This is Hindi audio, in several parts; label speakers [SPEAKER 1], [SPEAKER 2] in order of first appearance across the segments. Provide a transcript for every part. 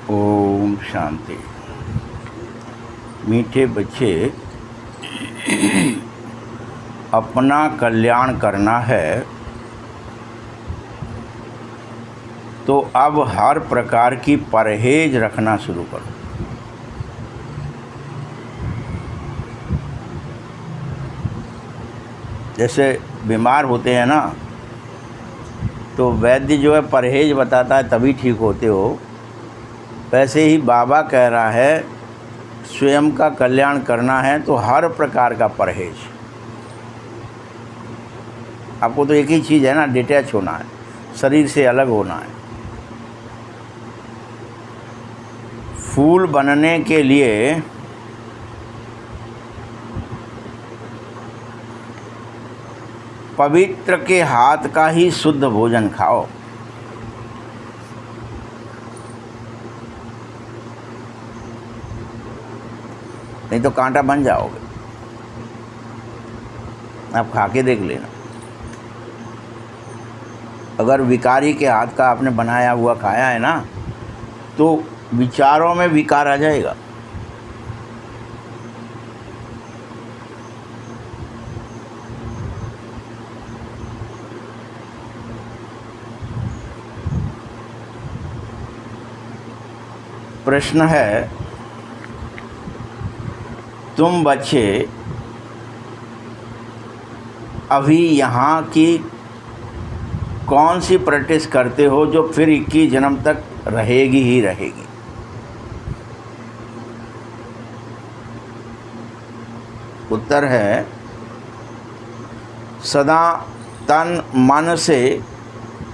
[SPEAKER 1] ओम शांति। मीठे बच्चे, अपना कल्याण करना है तो अब हर प्रकार की परहेज रखना शुरू करो। जैसे बीमार होते हैं ना, तो वैद्य जो है परहेज बताता है तभी ठीक होते हो, वैसे ही बाबा कह रहा है स्वयं का कल्याण करना है तो हर प्रकार का परहेज। आपको तो एक ही चीज़ है ना, डिटैच होना है, शरीर से अलग होना है। फूल बनने के लिए पवित्र के हाथ का ही शुद्ध भोजन खाओ। नहीं तो कांटा बन जाओगे। आप खा के देख लेना, अगर विकारी के हाथ का आपने बनाया हुआ खाया है ना, तो विचारों में विकार आ जाएगा। प्रश्न है, तुम बच्चे अभी यहाँ की कौन सी प्रैक्टिस करते हो जो फिर 21 जन्म तक रहेगी ही रहेगी? उत्तर है, सदा तन मन से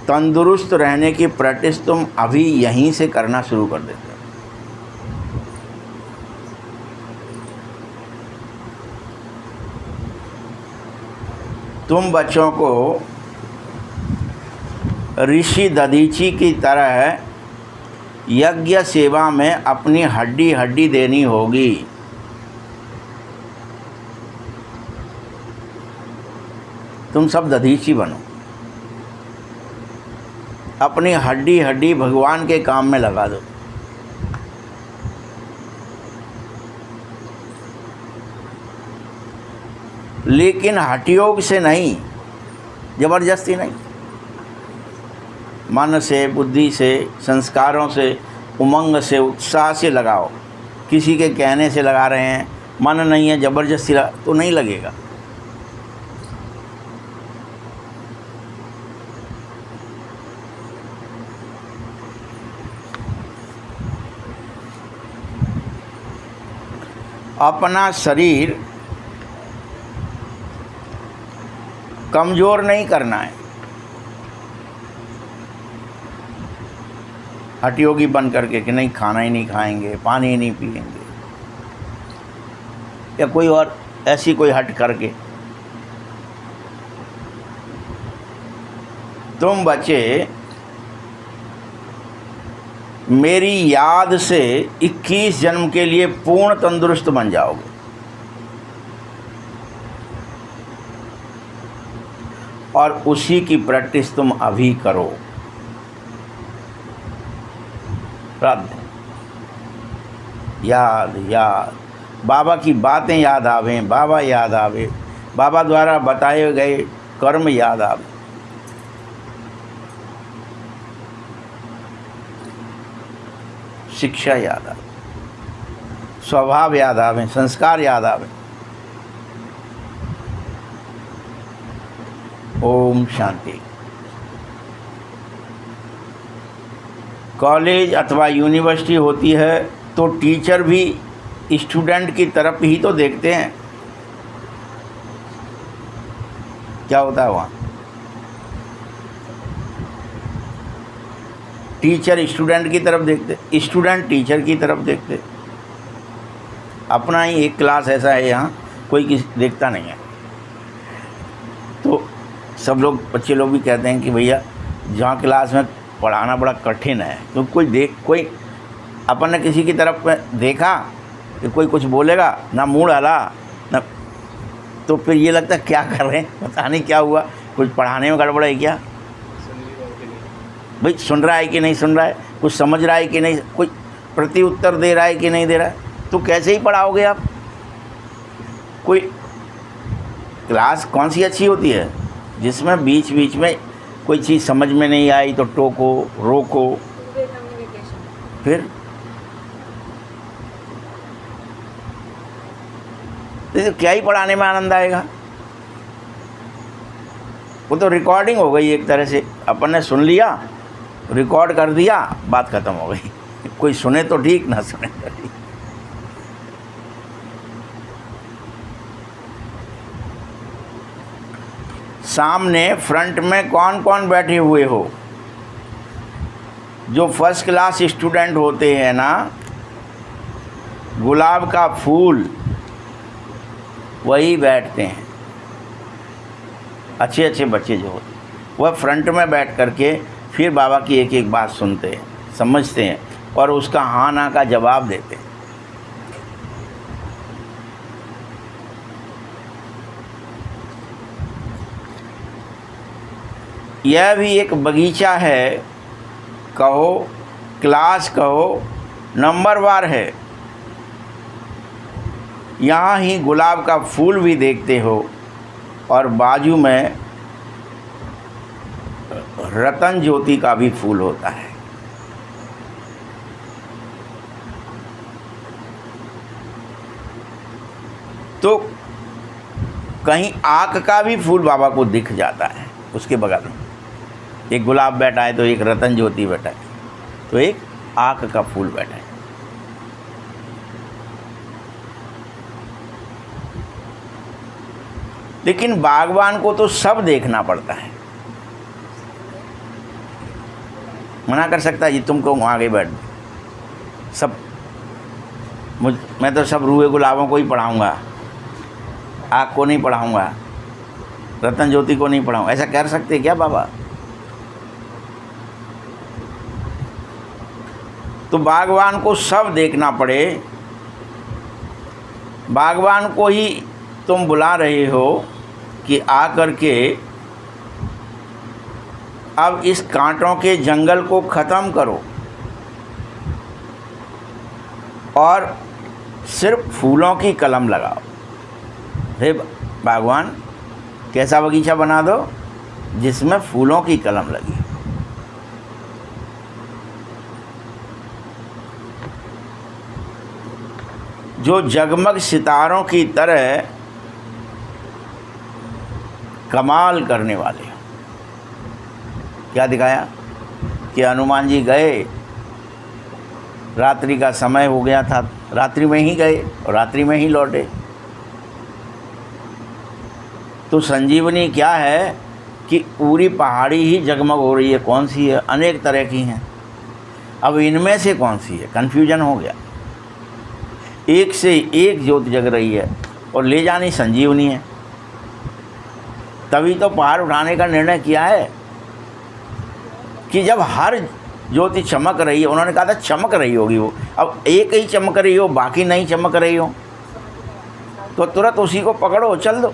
[SPEAKER 1] तंदुरुस्त रहने की प्रैक्टिस तुम अभी यहीं से करना शुरू कर देते हो। तुम बच्चों को ऋषि दधीची की तरह यज्ञ सेवा में अपनी हड्डी हड्डी देनी होगी। तुम सब दधीची बनो, अपनी हड्डी हड्डी भगवान के काम में लगा दो। लेकिन हठयोग से नहीं, जबरदस्ती नहीं, मन से, बुद्धि से, संस्कारों से, उमंग से, उत्साह से लगाओ। किसी के कहने से लगा रहे हैं, मन नहीं है, जबरदस्ती तो नहीं लगेगा। अपना शरीर कमज़ोर नहीं करना है। हठयोगी बन करके कि नहीं खाना ही नहीं खाएंगे, पानी ही नहीं पिएंगे, या कोई और ऐसी कोई हट करके। तुम बच्चे मेरी याद से 21 जन्म के लिए पूर्ण तंदुरुस्त बन जाओगे। और उसी की प्रैक्टिस तुम अभी करो। याद याद, बाबा की बातें याद आवें, बाबा याद आवे, बाबा द्वारा बताए गए कर्म याद आवे। शिक्षा याद आवे, स्वभाव याद आवे, संस्कार याद आवे। ओम शांति। कॉलेज अथवा यूनिवर्सिटी होती है तो टीचर भी स्टूडेंट की तरफ ही तो देखते हैं। क्या होता है वहाँ? टीचर स्टूडेंट की तरफ देखते, स्टूडेंट टीचर की तरफ देखते। अपना ही एक क्लास ऐसा है, यहाँ कोई किसी देखता नहीं है। तो सब लोग, बच्चे लोग भी कहते हैं कि भैया जहाँ क्लास में पढ़ाना बड़ा कठिन है, तो कोई अपन ने किसी की तरफ देखा कि कोई कुछ बोलेगा ना, मूड हला ना, तो फिर ये लगता है क्या कर रहे हैं, पता नहीं क्या हुआ, कुछ पढ़ाने में गड़बड़ है क्या? भाई सुन रहा है कि नहीं सुन रहा है, कुछ समझ रहा है कि नहीं, कोई प्रति उत्तर दे रहा है कि नहीं दे रहा है, तो कैसे ही पढ़ाओगे आप। कोई क्लास कौन सी अच्छी होती है जिसमें बीच बीच में कोई चीज़ समझ में नहीं आई तो टोको, रोको। फिर तो क्या ही पढ़ाने में आनंद आएगा। वो तो रिकॉर्डिंग हो गई एक तरह से, अपन ने सुन लिया, रिकॉर्ड कर दिया, बात खत्म हो गई। कोई सुने तो ठीक, ना सुने तो ठीक। सामने फ्रंट में कौन कौन बैठे हुए हो? जो फर्स्ट क्लास स्टूडेंट होते हैं ना, गुलाब का फूल, वही बैठते हैं। अच्छे अच्छे बच्चे जो होते हैं वह फ्रंट में बैठ करके फिर बाबा की एक एक बात सुनते हैं, समझते हैं और उसका हाँ ना का जवाब देते हैं। यह भी एक बगीचा है, कहो क्लास कहो, नंबरवार है। यहाँ ही गुलाब का फूल भी देखते हो और बाजू में रतन ज्योति का भी फूल होता है। तो कहीं आँख का भी फूल बाबा को दिख जाता है उसके बगल में। एक गुलाब बैठा है तो एक रतन ज्योति बैठा है, तो एक आँख का फूल बैठा है। लेकिन बागवान को तो सब देखना पड़ता है। मना कर सकता है जी तुमको आगे बैठ, सब मैं तो सब रूहे गुलाबों को ही पढ़ाऊँगा, आँख को नहीं पढ़ाऊँगा, रतन ज्योति को नहीं पढ़ाऊँ, ऐसा कह सकते क्या बाबा? तो बागवान को सब देखना पड़े, बागवान को ही तुम बुला रहे हो कि आ करके अब इस कांटों के जंगल को ख़त्म करो और सिर्फ फूलों की कलम लगाओ। हे बागवान, कैसा बगीचा बना दो जिसमें फूलों की कलम लगी। जो जगमग सितारों की तरह कमाल करने वाले। क्या दिखाया कि हनुमान जी गए, रात्रि का समय हो गया था, रात्रि में ही गए और रात्रि में ही लौटे। तो संजीवनी क्या है कि पूरी पहाड़ी ही जगमग हो रही है। कौन सी है? अनेक तरह की हैं। अब इनमें से कौन सी है? कन्फ्यूजन हो गया। एक से एक ज्योति जग रही है और ले जानी संजीवनी है। तभी तो पहाड़ उठाने का निर्णय किया है कि जब हर ज्योति चमक रही है, उन्होंने कहा था चमक रही होगी वो, अब एक ही चमक रही हो बाकी नहीं चमक रही हो तो तुरंत उसी को पकड़ो, चल दो।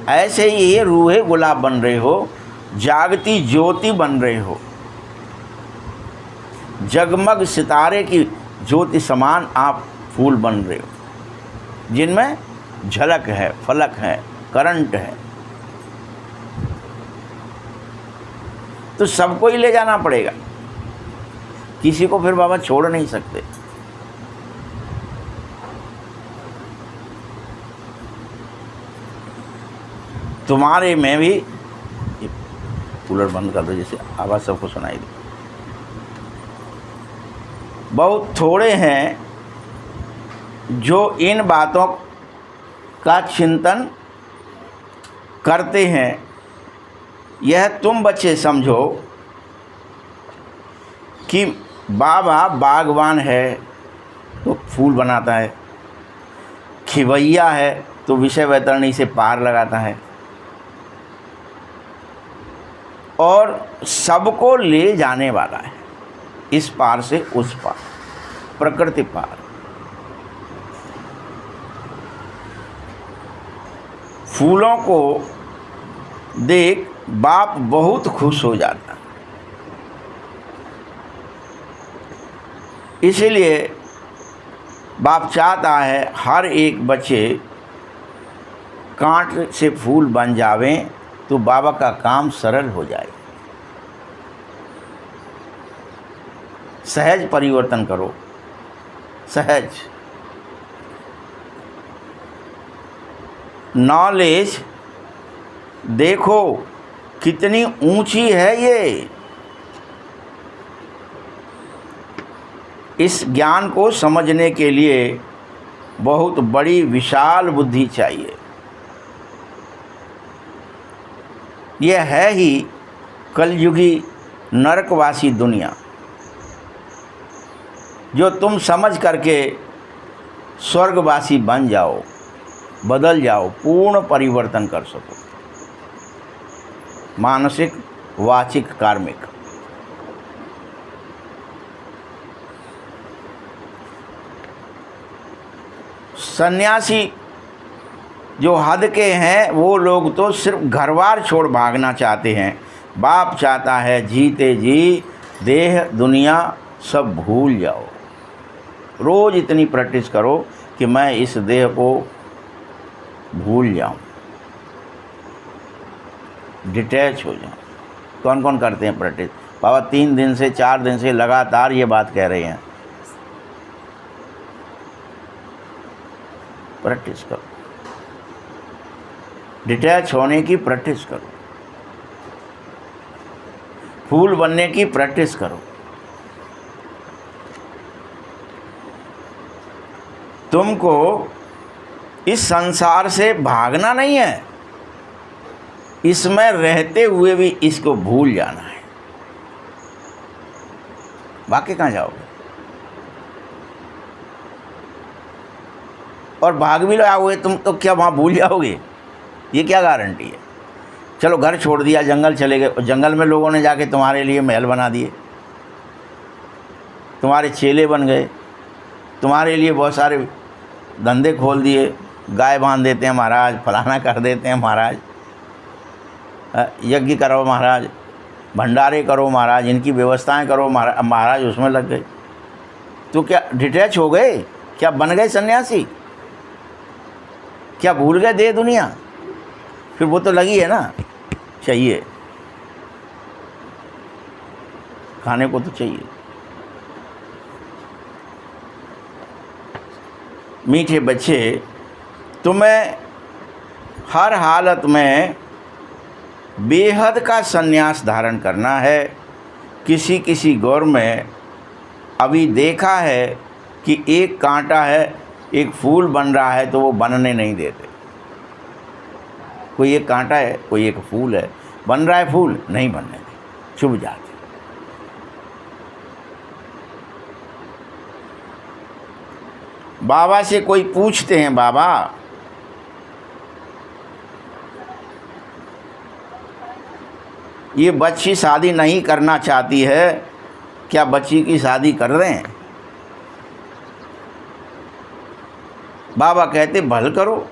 [SPEAKER 1] ऐसे ही ये रूहे गुलाब बन रहे हो, जागती ज्योति बन रहे हो, जगमग सितारे की ज्योति समान आप फूल बन रहे हो, जिनमें झलक है, फलक है, करंट है। तो सबको ही ले जाना पड़ेगा, किसी को फिर बाबा छोड़ नहीं सकते। तुम्हारे में भी, कूलर बंद कर दो जैसे आवाज़ सबको सुनाई दे। बहुत थोड़े हैं जो इन बातों का चिंतन करते हैं। यह तुम बच्चे समझो कि बाबा बागवान है तो फूल बनाता है, खिवैया है तो विषय वैतरणी से पार लगाता है और सबको ले जाने वाला है, इस पार से उस पार, प्रकृति पार। फूलों को देख बाप बहुत खुश हो जाता। इसीलिए बाप चाहता है हर एक बच्चे कांट से फूल बन जावें तो बाबा का काम सरल हो जाए। सहज परिवर्तन करो, सहज। नॉलेज देखो कितनी ऊंची है ये। इस ज्ञान को समझने के लिए बहुत बड़ी विशाल बुद्धि चाहिए। यह है ही कलयुगी नरकवासी दुनिया, जो तुम समझ करके स्वर्गवासी बन जाओ, बदल जाओ, पूर्ण परिवर्तन कर सको, मानसिक, वाचिक, कार्मिक। सन्यासी जो हद के हैं वो लोग तो सिर्फ घरबार छोड़ भागना चाहते हैं। बाप चाहता है जीते जी देह दुनिया सब भूल जाओ। रोज़ इतनी प्रैक्टिस करो कि मैं इस देह को भूल जाऊं, डिटैच हो जाऊं। कौन कौन करते हैं प्रैक्टिस? बाबा 3 दिन से 4 दिन से लगातार ये बात कह रहे हैं, प्रैक्टिस करो, डिटैच होने की प्रैक्टिस करो, फूल बनने की प्रैक्टिस करो। तुमको इस संसार से भागना नहीं है, इसमें रहते हुए भी इसको भूल जाना है। भाग के कहाँ जाओगे? और भाग भी जाओगे तुम तो क्या वहाँ भूल जाओगे? ये क्या गारंटी है? चलो घर छोड़ दिया, जंगल चले गए, जंगल में लोगों ने जाके तुम्हारे लिए महल बना दिए, तुम्हारे चेले बन गए, तुम्हारे लिए बहुत सारे धंधे खोल दिए, गाय बांध देते हैं महाराज, फलाना कर देते हैं महाराज, यज्ञ करो महाराज, भंडारे करो महाराज, इनकी व्यवस्थाएं करो महाराज, उसमें लग गए। तो क्या डिटैच हो गए? क्या बन गए सन्यासी? क्या भूल गए देह दुनिया? फिर वो तो लगी है ना, चाहिए, खाने को तो चाहिए। मीठे बच्चे, तुम्हें हर हालत में बेहद का संन्यास धारण करना है। किसी किसी गौर में अभी देखा है कि एक कांटा है, एक फूल बन रहा है तो वो बनने नहीं देते। कोई एक कांटा है, कोई एक फूल है, बन रहा है फूल, नहीं बनने देते, चुभ जाते। बाबा से कोई पूछते हैं, बाबा ये बच्ची शादी नहीं करना चाहती है, क्या बच्ची की शादी कर रहे हैं? बाबा कहते भल करो,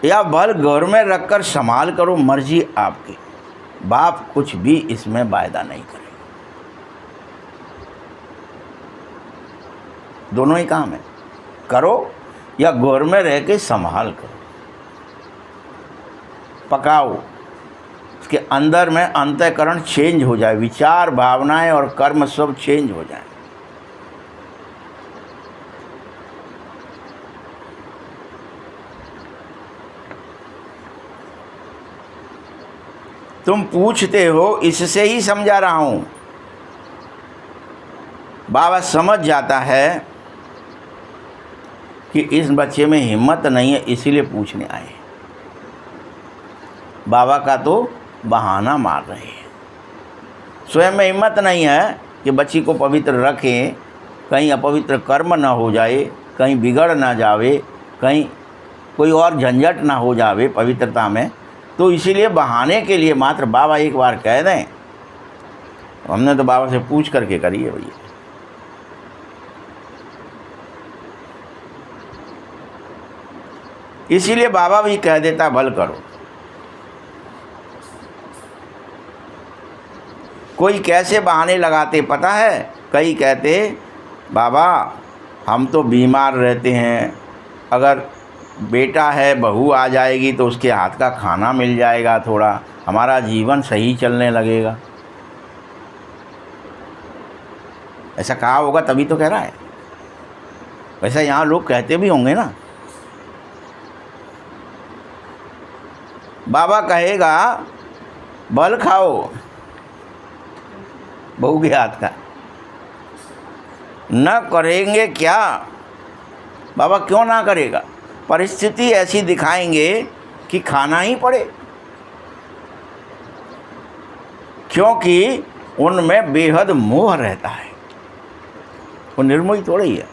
[SPEAKER 1] या भल घर में रखकर संभाल करो, मर्जी आपकी। बाप कुछ भी इसमें वायदा नहीं करे, दोनों ही काम है, करो या घर में रह के संभाल करो, पकाओ, उसके अंदर में अंतःकरण चेंज हो जाए, विचार, भावनाएं और कर्म सब चेंज हो जाए। तुम पूछते हो, इससे ही समझा रहा हूं। बाबा समझ जाता है कि इस बच्चे में हिम्मत नहीं है, इसीलिए पूछने आए। बाबा का तो बहाना मार रहे हैं, स्वयं में हिम्मत नहीं है कि बच्ची को पवित्र रखें, कहीं अपवित्र कर्म ना हो जाए, कहीं बिगड़ ना जावे, कहीं कोई और झंझट ना हो जावे पवित्रता में। तो इसीलिए बहाने के लिए मात्र बाबा एक बार कह दें। हमने तो बाबा से पूछ करके करी है भैया। इसीलिए बाबा भी कह देता भल करो। कोई कैसे बहाने लगाते पता है? कई कहते बाबा हम तो बीमार रहते हैं, अगर बेटा है बहू आ जाएगी तो उसके हाथ का खाना मिल जाएगा, थोड़ा हमारा जीवन सही चलने लगेगा। ऐसा कहा होगा तभी तो कह रहा है। वैसा यहाँ लोग कहते भी होंगे ना। बाबा कहेगा बल खाओ बहू के हाथ का, न करेंगे क्या? बाबा क्यों ना करेगा? परिस्थिति ऐसी दिखाएंगे कि खाना ही पड़े, क्योंकि उनमें बेहद मोह रहता है। वो निर्मोही थोड़ा ही है।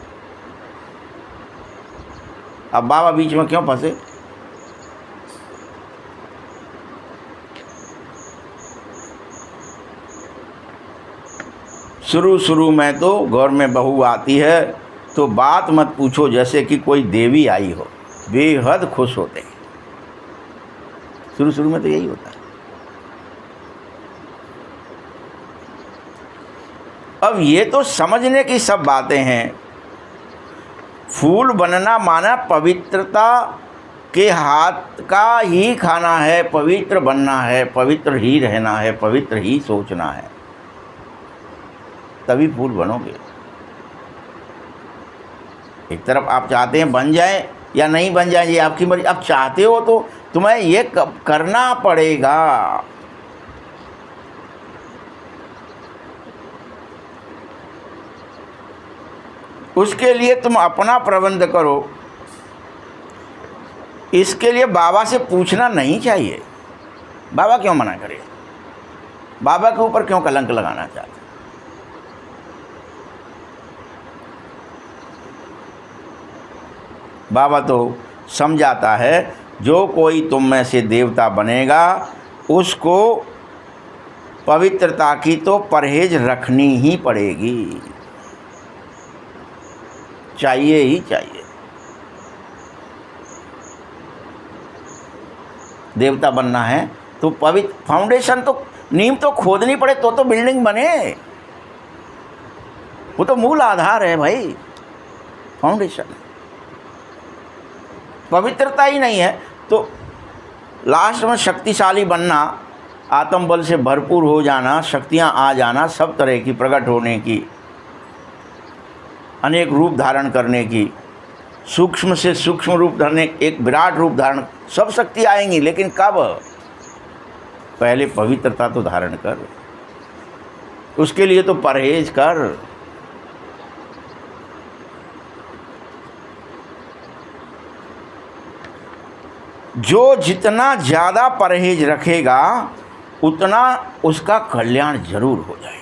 [SPEAKER 1] अब बाबा बीच में क्यों फंसे? शुरू में तो घर में बहू आती है तो बात मत पूछो, जैसे कि कोई देवी आई हो, बेहद खुश होते हैं। शुरू में तो यही होता है। अब ये तो समझने की सब बातें हैं। फूल बनना माना पवित्रता के हाथ का ही खाना है, पवित्र बनना है, पवित्र ही रहना है, पवित्र ही सोचना है, तभी फूल बनोगे। एक तरफ आप चाहते हैं बन जाए या नहीं बन जाए, ये आपकी मर्जी। आप चाहते हो तो तुम्हें ये करना पड़ेगा। उसके लिए तुम अपना प्रबंध करो। इसके लिए बाबा से पूछना नहीं चाहिए। बाबा क्यों मना करे? बाबा के ऊपर क्यों कलंक लगाना चाहते? बाबा तो समझाता है जो कोई तुम में से देवता बनेगा उसको पवित्रता की तो परहेज रखनी ही पड़ेगी, चाहिए ही चाहिए। देवता बनना है तो पवित्र फाउंडेशन तो, नींव तो खोदनी पड़े तो बिल्डिंग बने। वो तो मूल आधार है भाई, फाउंडेशन। पवित्रता ही नहीं है तो लास्ट में शक्तिशाली बनना, आत्मबल से भरपूर हो जाना, शक्तियाँ आ जाना, सब तरह की प्रकट होने की, अनेक रूप धारण करने की, सूक्ष्म से सूक्ष्म रूप धरने, एक विराट रूप धारण, सब शक्ति आएंगी। लेकिन कब? पहले पवित्रता तो धारण कर, उसके लिए तो परहेज कर। जो जितना ज़्यादा परहेज रखेगा उतना उसका कल्याण जरूर हो जाएगा।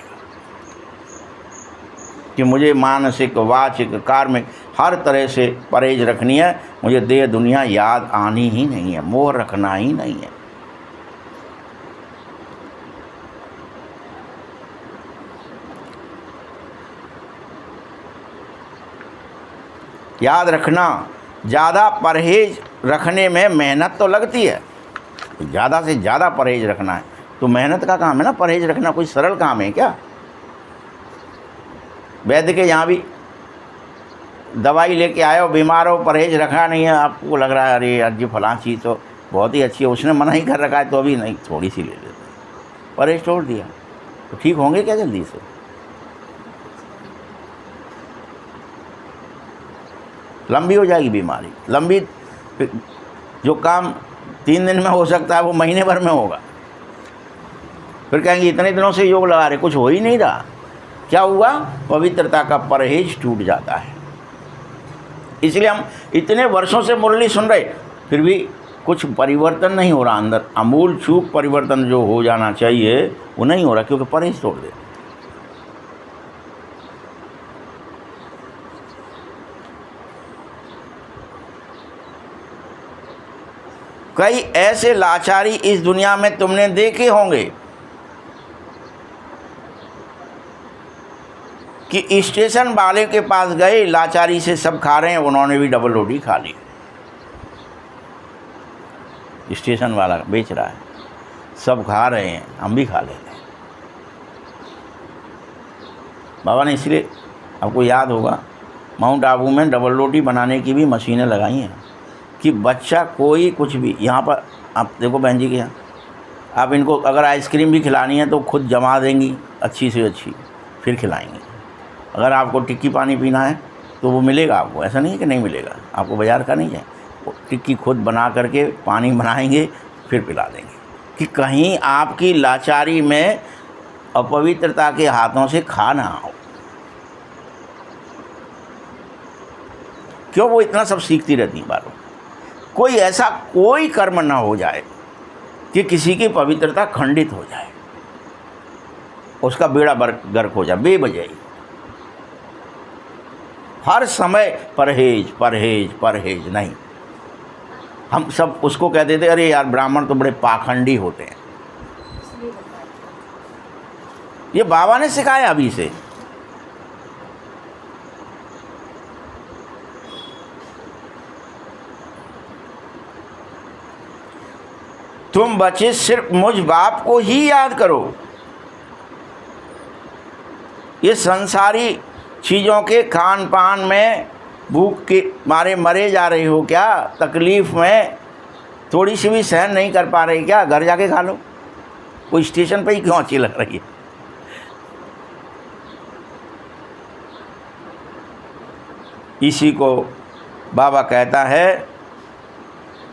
[SPEAKER 1] कि मुझे मानसिक, वाचिक, कार्मिक हर तरह से परहेज रखनी है, मुझे देह दुनिया याद आनी ही नहीं है, मोह रखना ही नहीं है। याद रखना, ज़्यादा परहेज रखने में मेहनत तो लगती है। ज़्यादा से ज़्यादा परहेज रखना है तो मेहनत का काम है ना। परहेज रखना कोई सरल काम है क्या? वैद्य के यहाँ भी दवाई लेके आए हो, बीमार हो, परहेज रखा नहीं है, आपको लग रहा है अरे यार जी फलां चीज़ तो बहुत ही अच्छी है, उसने मना ही कर रखा है तो अभी नहीं, थोड़ी सी ले लेते, परहेज छोड़ दिया तो ठीक होंगे क्या जल्दी से? लंबी हो जाएगी बीमारी। लंबी, जो काम 3 दिन में हो सकता है वो महीने भर में होगा। फिर कहेंगे इतने दिनों से योग लगा रहे, कुछ हो ही नहीं रहा। क्या हुआ? पवित्रता का परहेज टूट जाता है। इसलिए हम इतने वर्षों से मुरली सुन रहे फिर भी कुछ परिवर्तन नहीं हो रहा अंदर। अमूल चूक परिवर्तन जो हो जाना चाहिए वो नहीं हो रहा, क्योंकि परहेज तोड़ दे। कई ऐसे लाचारी इस दुनिया में तुमने देखे होंगे कि स्टेशन वाले के पास गए, लाचारी से सब खा रहे हैं, उन्होंने भी डबल रोटी खा ली। स्टेशन वाला बेच रहा है, सब खा रहे हैं, हम भी खा लेते हैं। बाबा ने इसलिए, आपको याद होगा, माउंट आबू में डबल रोटी बनाने की भी मशीनें लगाई हैं कि बच्चा कोई कुछ भी, यहाँ पर आप देखो बहन जी के यहाँ, आप इनको अगर आइसक्रीम भी खिलानी है तो खुद जमा देंगी अच्छी से अच्छी, फिर खिलाएंगे। अगर आपको टिक्की पानी पीना है तो वो मिलेगा आपको, ऐसा नहीं है कि नहीं मिलेगा, आपको बाज़ार का नहीं है, वो टिक्की खुद बना करके पानी बनाएंगे फिर पिला देंगे। कि कहीं आपकी लाचारी में अपवित्रता के हाथों से खा ना हो। क्यों? वो इतना सब सीखती रहती हैं बार। कोई ऐसा कोई कर्म ना हो जाए कि किसी की पवित्रता खंडित हो जाए, उसका बेड़ा गर्क हो जाए बेवजह। हर समय परहेज परहेज परहेज नहीं। हम सब उसको कहते थे, अरे यार ब्राह्मण तो बड़े पाखंडी होते हैं। ये बाबा ने सिखाया अभी से। तुम बच्चे सिर्फ मुझ बाप को ही याद करो। ये संसारी चीज़ों के खान पान में भूख के मारे मरे जा रहे हो क्या? तकलीफ़ में थोड़ी सी भी सहन नहीं कर पा रही क्या? घर जाके खा लो। कोई स्टेशन पे ही क्यों अच्छी लग रही है? इसी को बाबा कहता है,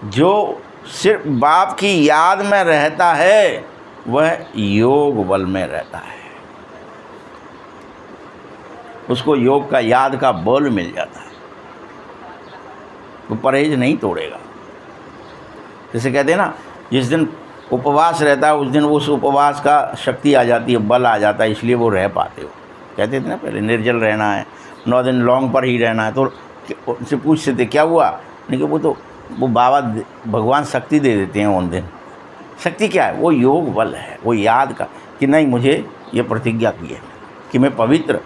[SPEAKER 1] जो सिर्फ बाप की याद में रहता है वह योग बल में रहता है। उसको योग का याद का बल मिल जाता है, वो परहेज नहीं तोड़ेगा। जैसे कहते हैं ना, जिस दिन उपवास रहता है उस दिन उस उपवास का शक्ति आ जाती है, बल आ जाता है, इसलिए वो रह पाते हो। कहते थे ना पहले, निर्जल रहना है, 9 दिन लौंग पर ही रहना है। तो उनसे पूछते थे क्या हुआ, नहीं कि वो बाबा भगवान शक्ति दे देते हैं उन दिन। शक्ति क्या है? वो योग बल है, वो याद का, कि नहीं मुझे ये प्रतिज्ञा की है कि मैं पवित्र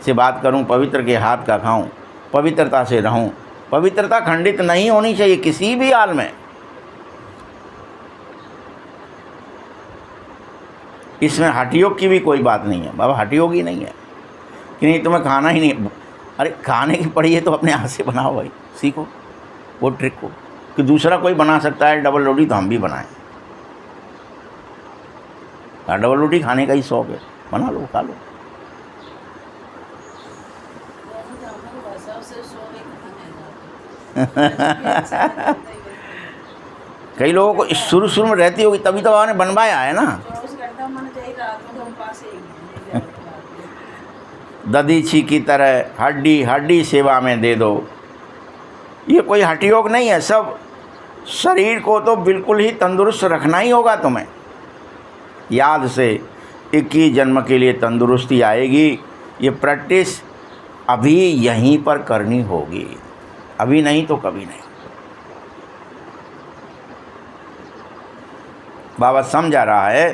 [SPEAKER 1] से बात करूं, पवित्र के हाथ का खाऊं, पवित्रता से रहूं। पवित्रता खंडित नहीं होनी चाहिए किसी भी हाल में। इसमें हठयोग की भी कोई बात नहीं है। बाबा हठयोग ही नहीं है कि नहीं तुम्हें खाना ही नहीं। अरे खाने की पड़ी है तो अपने हाथ से बनाओ भाई, सीखो वो ट्रिक को, कि दूसरा कोई बना सकता है डबल रोटी तो हम भी बनाएं। डबल रोटी खाने का ही शौक है, बना लो खा लो। कई लोगों को शुरू शुरू में रहती होगी, तभी तो बाबा ने बनवाया है ना। ददीची की तरह हड्डी हड्डी सेवा में दे दो। ये कोई हठयोग नहीं है। सब शरीर को तो बिल्कुल ही तंदुरुस्त रखना ही होगा तुम्हें। याद से 21 जन्म के लिए तंदुरुस्ती आएगी। ये प्रैक्टिस अभी यहीं पर करनी होगी, अभी नहीं तो कभी नहीं। बाबा समझा रहा है,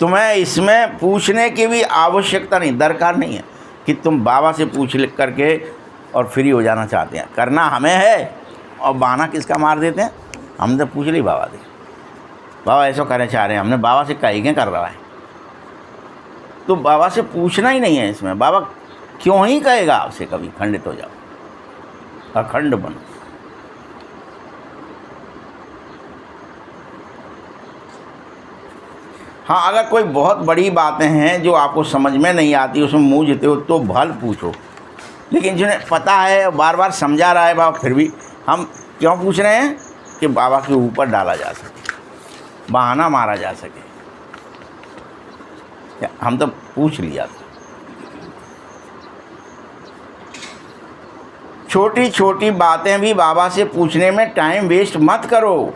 [SPEAKER 1] तुम्हें इसमें पूछने की भी आवश्यकता नहीं, दरकार नहीं है कि तुम बाबा से पूछ करके और फ्री हो जाना चाहते हैं। करना हमें है और बहाना किसका मार देते हैं। हमने तो पूछ ली बाबा से, बाबा ऐसा करना चाह रहे हैं, हमने बाबा से कही क्या कर रहा है, तो बाबा से पूछना ही नहीं है इसमें। बाबा क्यों ही कहेगा आपसे कभी खंडित हो जाओ, अखंड बनो। हाँ, अगर कोई बहुत बड़ी बातें हैं जो आपको समझ में नहीं आती, उसमें मूझते हो तो भल पूछो। लेकिन जिन्हें पता है, बार बार समझा रहा है बाबा, फिर भी हम क्यों पूछ रहे हैं कि बाबा के ऊपर डाला जा सके, बहाना मारा जा सके। हम तो पूछ लिया था। छोटी छोटी बातें भी बाबा से पूछने में टाइम वेस्ट मत करो।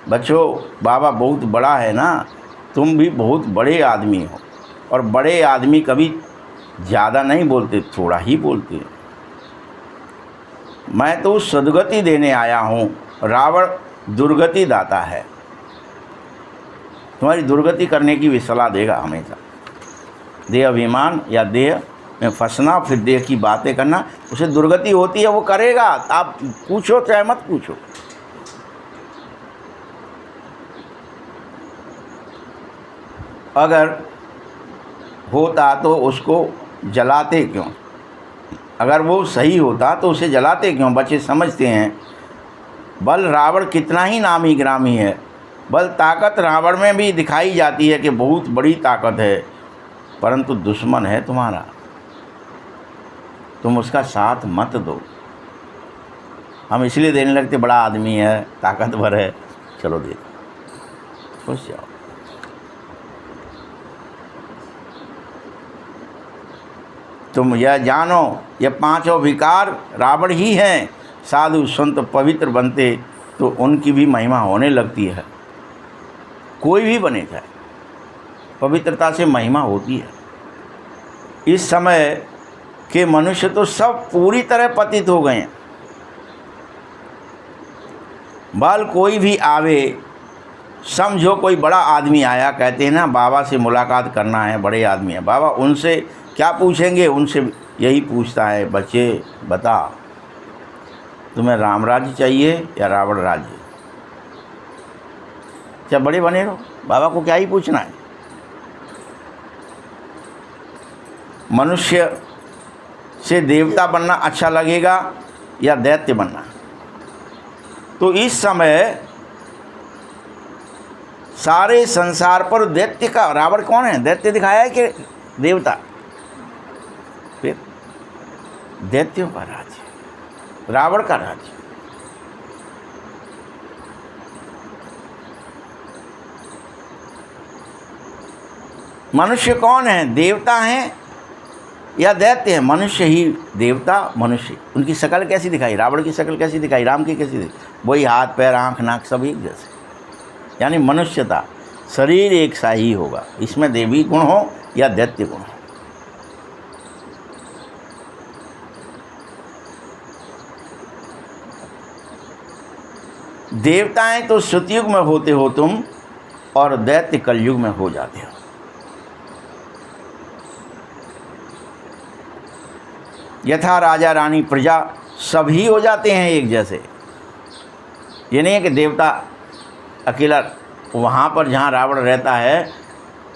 [SPEAKER 1] बच्चों, बाबा बहुत बड़ा है ना, तुम भी बहुत बड़े आदमी हो, और बड़े आदमी कभी ज़्यादा नहीं बोलते, थोड़ा ही बोलते। मैं तो सद्गति देने आया हूँ, रावण दुर्गति दाता है। तुम्हारी दुर्गति करने की भी सलाह देगा हमेशा। देह अभिमान या देह में फंसना, फिर देह की बातें करना, उसे दुर्गति होती है, वो करेगा। आप पूछो चाहे मत पूछो। अगर होता तो उसको जलाते क्यों? अगर वो सही होता तो उसे जलाते क्यों? बच्चे समझते हैं बल रावण कितना ही नामी ग्रामी है, बल ताकत रावण में भी दिखाई जाती है कि बहुत बड़ी ताकत है, परंतु दुश्मन है तुम्हारा, तुम उसका साथ मत दो। हम इसलिए देने लगते, बड़ा आदमी है, ताकतवर है, चलो दे दो, खुश जाओ। तुम यह जानो ये पांचों विकार रावण ही हैं। साधु संत पवित्र बनते तो उनकी भी महिमा होने लगती है। कोई भी बने जाए, पवित्रता से महिमा होती है। इस समय के मनुष्य तो सब पूरी तरह पतित हो गए हैं। बल कोई भी आवे, समझो कोई बड़ा आदमी आया, कहते हैं ना बाबा से मुलाकात करना है, बड़े आदमी है, बाबा उनसे क्या पूछेंगे? उनसे यही पूछता है, बच्चे बता तुम्हें राम राज्य चाहिए या रावण राज्य? क्या बड़े बने रहो, बाबा को क्या ही पूछना है। मनुष्य से देवता बनना अच्छा लगेगा या दैत्य बनना? तो इस समय सारे संसार पर दैत्य का, रावण कौन है? दैत्य दिखाया है कि देवता? फिर दैत्यों का राज्य, रावण का राज्य। मनुष्य कौन है? देवता हैं या दैत्य है? मनुष्य ही देवता, मनुष्य। उनकी शक्ल कैसी दिखाई? रावण की शक्ल कैसी दिखाई? राम की कैसी दिखाई? वही हाथ पैर आँख नाक सब एक जैसे, यानी मनुष्यता। शरीर एक सा ही होगा, इसमें देवी गुण हो या दैत्य गुण हो। देवताएं तो सतयुग में होते हो तुम, और दैत्य कलयुग में हो जाते हो। यथा राजा रानी प्रजा सभी हो जाते हैं एक जैसे। ये नहीं है कि देवता अकेला, वहाँ पर जहाँ रावण रहता है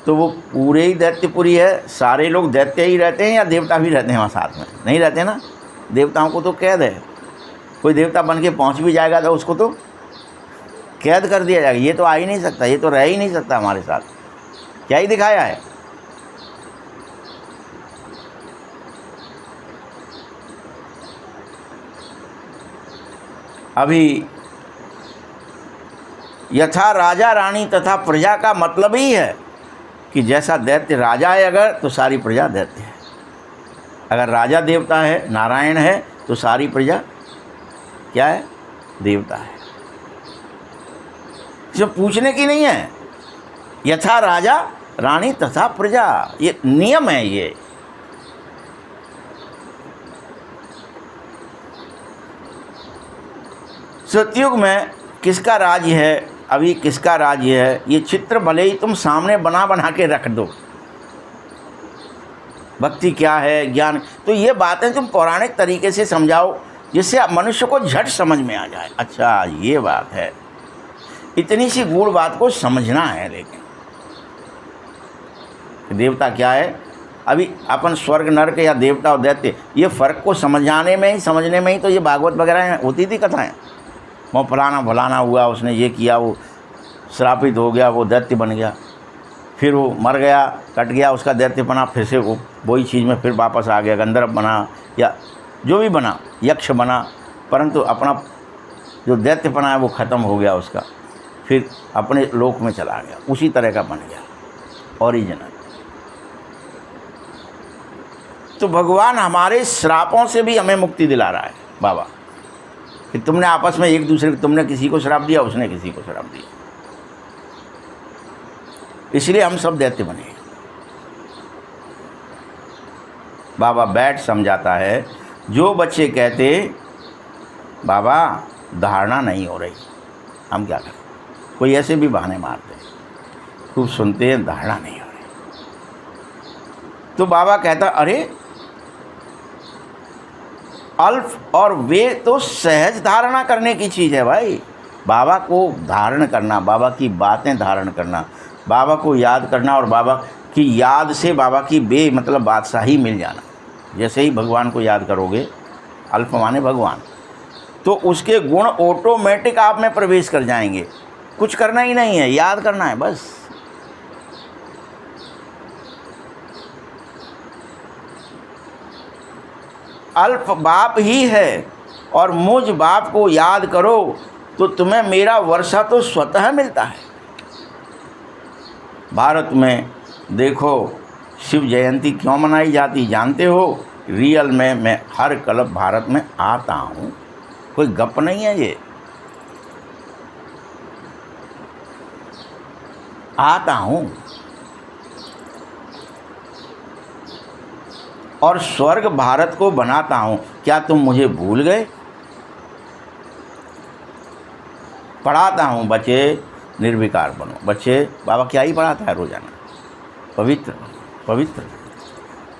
[SPEAKER 1] तो वो पूरे ही दैत्यपुरी है, सारे लोग दैत्य ही रहते हैं या देवता भी रहते हैं वहाँ साथ में? नहीं रहते ना। देवताओं को तो कैद है, कोई देवता बन के पहुँच भी जाएगा तो उसको तो कैद कर दिया जाएगा। ये तो आ ही नहीं सकता, ये तो रह ही नहीं सकता हमारे साथ। क्या ही दिखाया है? अभी यथा राजा रानी तथा प्रजा का मतलब ही है कि जैसा दैत्य राजा है अगर, तो सारी प्रजा दैत्य है। अगर राजा देवता है, नारायण है, तो सारी प्रजा क्या है? देवता है। जो पूछने की नहीं है। यथा राजा रानी तथा प्रजा, ये नियम है। ये सतयुग में किसका राज्य है, अभी किसका राज्य है, ये चित्र भले ही तुम सामने बना बना के रख दो। भक्ति क्या है, ज्ञान, तो ये बातें तुम पौराणिक तरीके से समझाओ जिससे मनुष्य को झट समझ में आ जाए। अच्छा ये बात है, इतनी सी गूढ़ बात को समझना है। लेकिन देवता क्या है, अभी अपन स्वर्ग नरक या देवता और दैत्य, ये फ़र्क को समझने में ही तो ये भागवत वगैरह होती थी कथाएं। वो फलाना फलाना हुआ, उसने ये किया, वो श्रापित हो गया, वो दैत्य बन गया, फिर वो मर गया, कट गया, उसका दैत्य बना, फिर से वो वही चीज़ में फिर वापस आ गया, गंधर्व बना या जो भी बना, यक्ष बना, परंतु अपना जो दैत्य बना है वो ख़त्म हो गया उसका, फिर अपने लोक में चला गया, उसी तरह का बन गया ओरिजिनल। तो भगवान हमारे श्रापों से भी हमें मुक्ति दिला रहा है बाबा, कि तुमने आपस में एक दूसरे, तुमने किसी को श्राप दिया, उसने किसी को श्राप दिया, इसलिए हम सब दैत्य बने। बाबा बैठ समझाता है। जो बच्चे कहते बाबा धारणा नहीं हो रही, हम क्या करें? कोई ऐसे भी बहाने मारते, खूब सुनते हैं, धारणा नहीं हो रही। तो बाबा कहता अरे अल्प और वे तो सहज धारणा करने की चीज़ है भाई। बाबा को धारण करना, बाबा की बातें धारण करना, बाबा को याद करना और बाबा की याद से बाबा की मतलब बादशाही मिल जाना। जैसे ही भगवान को याद करोगे, अल्प माने भगवान, तो उसके गुण ऑटोमेटिक आप में प्रवेश कर जाएंगे। कुछ करना ही नहीं है, याद करना है बस। अल्प बाप ही है और मुझ बाप को याद करो तो तुम्हें मेरा वर्षा तो स्वतः मिलता है। भारत में देखो शिव जयंती क्यों मनाई जाती जानते हो? रियल में मैं हर क्लब भारत में आता हूँ, कोई गप नहीं है, ये आता हूँ। और स्वर्ग भारत को बनाता हूँ। क्या तुम मुझे भूल गए? पढ़ाता हूँ बच्चे निर्विकार बनो। बच्चे बाबा क्या ही पढ़ाता है रोजाना? पवित्र पवित्र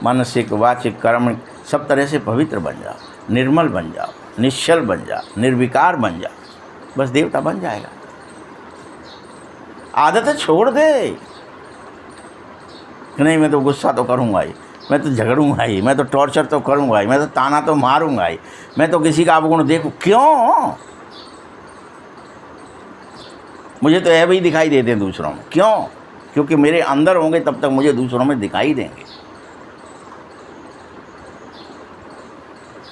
[SPEAKER 1] मानसिक वाचिक कर्म सब तरह से पवित्र बन जाओ, निर्मल बन जाओ, निश्चल बन जाओ, निर्विकार बन जाओ, बस देवता बन जाएगा। आदतें छोड़ दे। नहीं मैं तो गुस्सा तो करूँगा ही, मैं तो झगड़ूंगा ही, मैं तो टॉर्चर तो करूँगा ही, मैं तो ताना तो मारूंगा ही, मैं तो किसी का अवगुण देखूँ क्यों? मुझे तो ऐब ही दिखाई देते हैं दूसरों में। क्यों? क्योंकि मेरे अंदर होंगे तब तक मुझे दूसरों में दिखाई देंगे।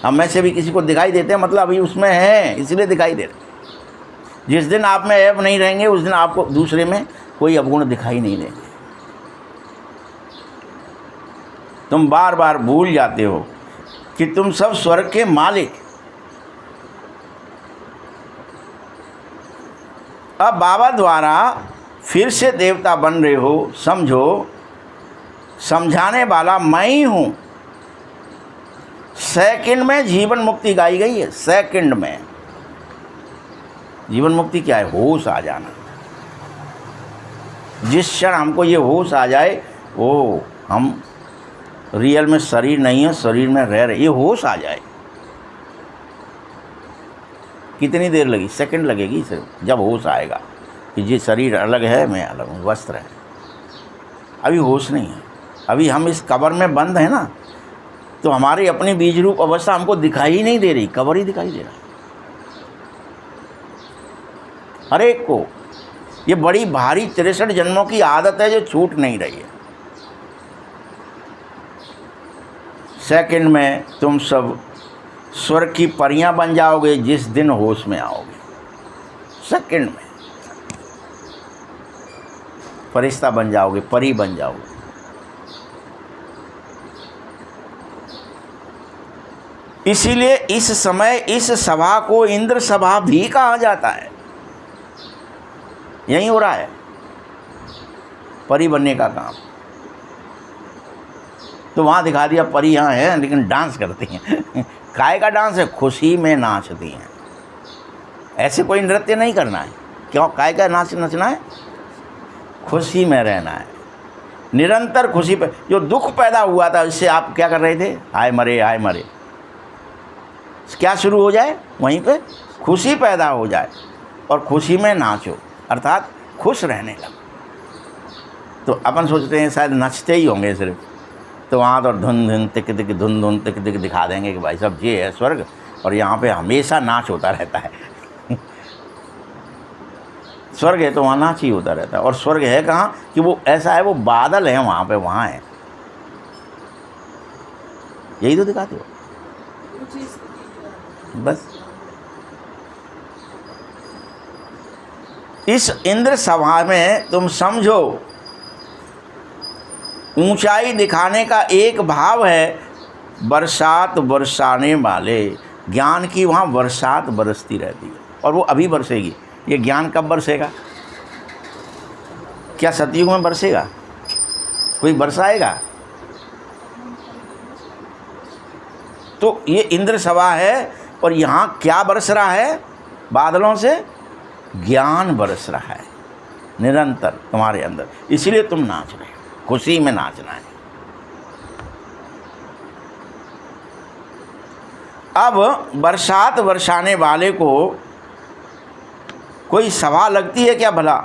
[SPEAKER 1] हम में से भी किसी को दिखाई देते हैं, मतलब अभी उसमें है इसलिए दिखाई दे रहे। जिस दिन आप में ऐब नहीं रहेंगे उस दिन आपको दूसरे में कोई अवगुण दिखाई नहीं देंगे। तुम बार बार भूल जाते हो कि तुम सब स्वर्ग के मालिक। अब बाबा द्वारा फिर से देवता बन रहे हो, समझो। समझाने वाला मैं ही हूँ। सेकंड में जीवन मुक्ति गाई गई है। सेकंड में जीवन मुक्ति क्या है? होश आ जाना। जिस क्षण हमको ये होश आ जाए, ओ हम रियल में शरीर नहीं है, शरीर में रह रहे, ये होश आ जाए। कितनी देर लगी? सेकंड लगेगी सिर्फ, जब होश आएगा कि ये शरीर अलग है, मैं अलग हूँ, वस्त्र है। अभी होश नहीं है। अभी हम इस कब्र में बंद हैं ना, तो हमारी अपनी बीज रूप अवस्था हमको दिखाई ही नहीं दे रही, कब्र ही दिखाई दे रहा। हर एक को ये बड़ी भारी 63 जन्मों की आदत है जो छूट नहीं रही है। सेकंड में तुम सब स्वर्ग की परियां बन जाओगे जिस दिन होश में आओगे। सेकंड में फरिश्ता बन जाओगे, परी बन जाओगे। इसीलिए इस समय इस सभा को इंद्र सभा भी कहा जाता है। यही हो रहा है परी बनने का काम। तो वहाँ दिखा दिया परी यहाँ है लेकिन डांस करती हैं। काय का डांस है? खुशी में नाचती हैं। ऐसे कोई नृत्य नहीं करना है। क्यों? काय का नचना है? खुशी में रहना है, निरंतर खुशी पे। जो दुख पैदा हुआ था इससे आप क्या कर रहे थे? हाय मरे हाय मरे। क्या शुरू हो जाए? वहीं पे खुशी पैदा हो जाए और खुशी में नाचो, अर्थात खुश रहने लगो। तो अपन सोचते हैं शायद नचते ही होंगे सिर्फ, तो वहाँ तो धुन धुन तिक तिक धुन धुन तिक तिक दिखा देंगे कि भाई साहब ये है स्वर्ग और यहाँ पे हमेशा नाच होता रहता है। स्वर्ग है तो वहाँ नाच ही होता रहता है। और स्वर्ग है कहाँ? कि वो ऐसा है, वो बादल है वहाँ पे, वहाँ है। यही तो दिखाते हो बस। इस इंद्र सभा में तुम समझो ऊंचाई दिखाने का एक भाव है, बरसात बरसाने वाले। ज्ञान की वहाँ बरसात बरसती रहती है और वो अभी बरसेगी। ये ज्ञान कब बरसेगा? क्या सतयुग में बरसेगा? कोई बरसाएगा? तो ये इंद्र सभा है और यहाँ क्या बरस रहा है? बादलों से ज्ञान बरस रहा है निरंतर तुम्हारे अंदर। इसीलिए तुम नाच रहे हो, खुशी में नाचना है। अब बरसात बरसाने वाले को कोई सभा लगती है क्या भला?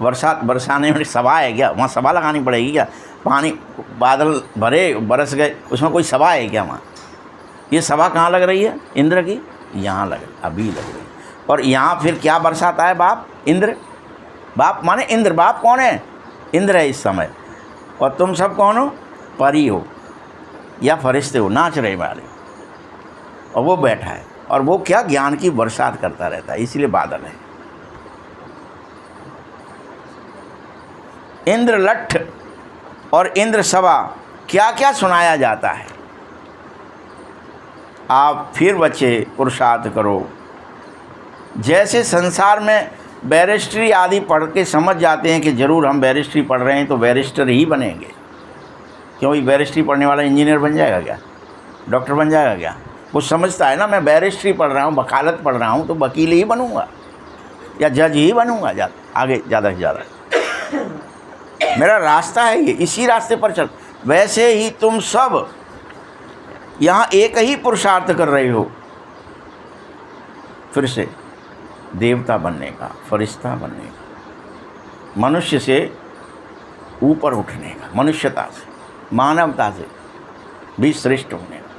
[SPEAKER 1] बरसात बरसाने में सभा है क्या? वहाँ सभा लगानी पड़ेगी क्या? पानी बादल भरे बरस गए, उसमें कोई सभा है क्या वहाँ? ये सभा कहाँ लग रही है? इंद्र की यहाँ लग रही, अभी लग रही। और यहाँ फिर क्या बरसाता है? बाप इंद्र। बाप माने इंद्र। बाप कौन है? इंद्र है इस समय। और तुम सब कौन हो? परी हो या फरिश्ते हो, नाच रहे वाले। और वो बैठा है, और वो क्या ज्ञान की बरसात करता रहता है, इसलिए बादल है। इंद्र लट्ठ और इंद्र सभा, क्या क्या सुनाया जाता है। आप फिर बच्चे पुरुषार्थ करो। जैसे संसार में बैरिस्ट्री आदि पढ़ के समझ जाते हैं कि ज़रूर हम बैरिस्ट्री पढ़ रहे हैं तो बैरिस्टर ही बनेंगे। क्यों? बैरिस्ट्री पढ़ने वाला इंजीनियर बन जाएगा क्या? डॉक्टर बन जाएगा क्या? वो समझता है ना, मैं बैरिस्ट्री पढ़ रहा हूँ, वकालत पढ़ रहा हूँ, तो वकील ही बनूँगा या जज ही बनूँगा। आगे ज़्यादा से ज़्यादा मेरा रास्ता है ये, इसी रास्ते पर चल। वैसे ही तुम सब यहाँ एक ही पुरुषार्थ कर रहे हो, फिर से देवता बनने का, फरिश्ता बनने का, मनुष्य से ऊपर उठने का, मनुष्यता से, मानवता से भी श्रेष्ठ होने का।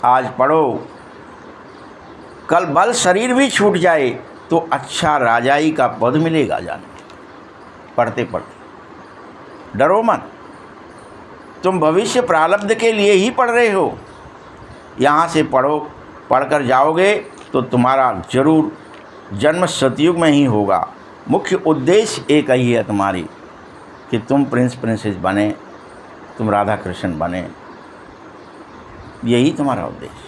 [SPEAKER 1] आज पढ़ो, कल बल शरीर भी छूट जाए तो अच्छा राजाई का पद मिलेगा जाने। पढ़ते पढ़ते डरो मत, तुम भविष्य प्रारब्ध के लिए ही पढ़ रहे हो। यहाँ से पढ़ो, पढ़कर जाओगे तो तुम्हारा जरूर जन्म सतयुग में ही होगा। मुख्य उद्देश्य एक ही है तुम्हारी कि तुम प्रिंस प्रिंसेस बने, तुम राधा कृष्ण बने, यही तुम्हारा उद्देश्य।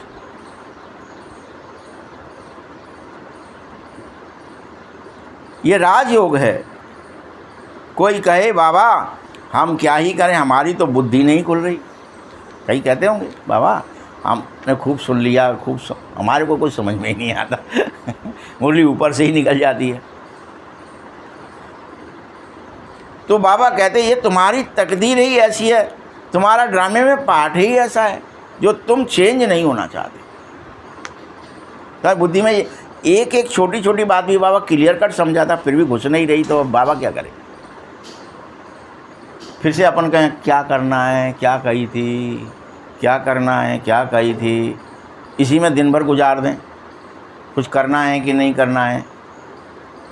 [SPEAKER 1] ये राजयोग है। कोई कहे बाबा हम क्या ही करें, हमारी तो बुद्धि नहीं खुल रही। कई कहते होंगे बाबा हमने खूब सुन लिया, हमारे को कुछ समझ में ही नहीं आता मुरली ऊपर से ही निकल जाती है। तो बाबा कहते ये तुम्हारी तकदीर ही ऐसी है, तुम्हारा ड्रामे में पार्ट ही ऐसा है जो तुम चेंज नहीं होना चाहते। तो बुद्धि में एक एक छोटी छोटी बात भी बाबा क्लियर कट समझाता, फिर भी घुस नहीं रही, तो अब बाबा क्या करे? फिर से अपन कहें क्या करना है, क्या कही थी, क्या करना है, क्या कही थी, इसी में दिन भर गुजार दें। कुछ करना है कि नहीं करना है?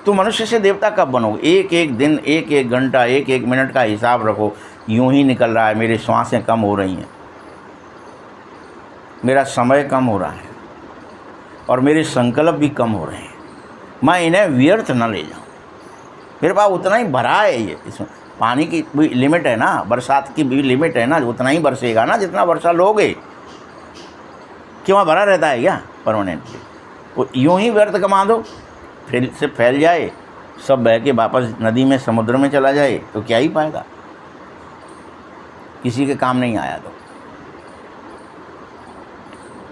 [SPEAKER 1] तो मनुष्य से देवता कब बनोगे? एक एक दिन, एक एक घंटा, एक एक मिनट का हिसाब रखो। यूं ही निकल रहा है, मेरी श्वासें कम हो रही हैं, मेरा समय कम हो रहा है, और मेरे संकल्प भी कम हो रहे हैं। मैं इन्हें व्यर्थ न ले जाऊं। मेरे पास उतना ही भरा है, ये इसमें पानी की भी लिमिट है ना, बरसात की भी लिमिट है ना, उतना ही बरसेगा ना जितना वर्षा लोगे। क्यों भरा रहता है क्या परमानेंटली? वो यूं ही व्यर्थ कमा दो, फिर से फैल जाए, सब बह के वापस नदी में, समुद्र में चला जाए, तो क्या ही पाएगा? किसी के काम नहीं आया। तो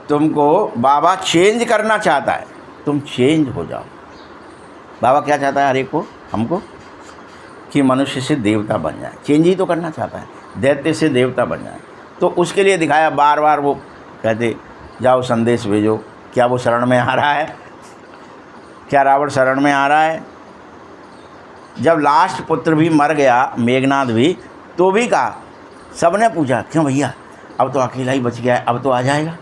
[SPEAKER 1] तुमको बाबा चेंज करना चाहता है, तुम चेंज हो जाओ। बाबा क्या चाहता है हर एक को, हमको, कि मनुष्य से देवता बन जाए। चेंज ही तो करना चाहता है, दैत्य से देवता बन जाए। तो उसके लिए दिखाया बार बार, वो कहते जाओ संदेश भेजो। क्या वो शरण में आ रहा है? क्या रावण शरण में आ रहा है? जब लास्ट पुत्र भी मर गया, मेघनाथ भी, तो भी कहा, सबने पूछा क्यों भैया अब तो अकेला ही बच गया है, अब तो आ जाएगा।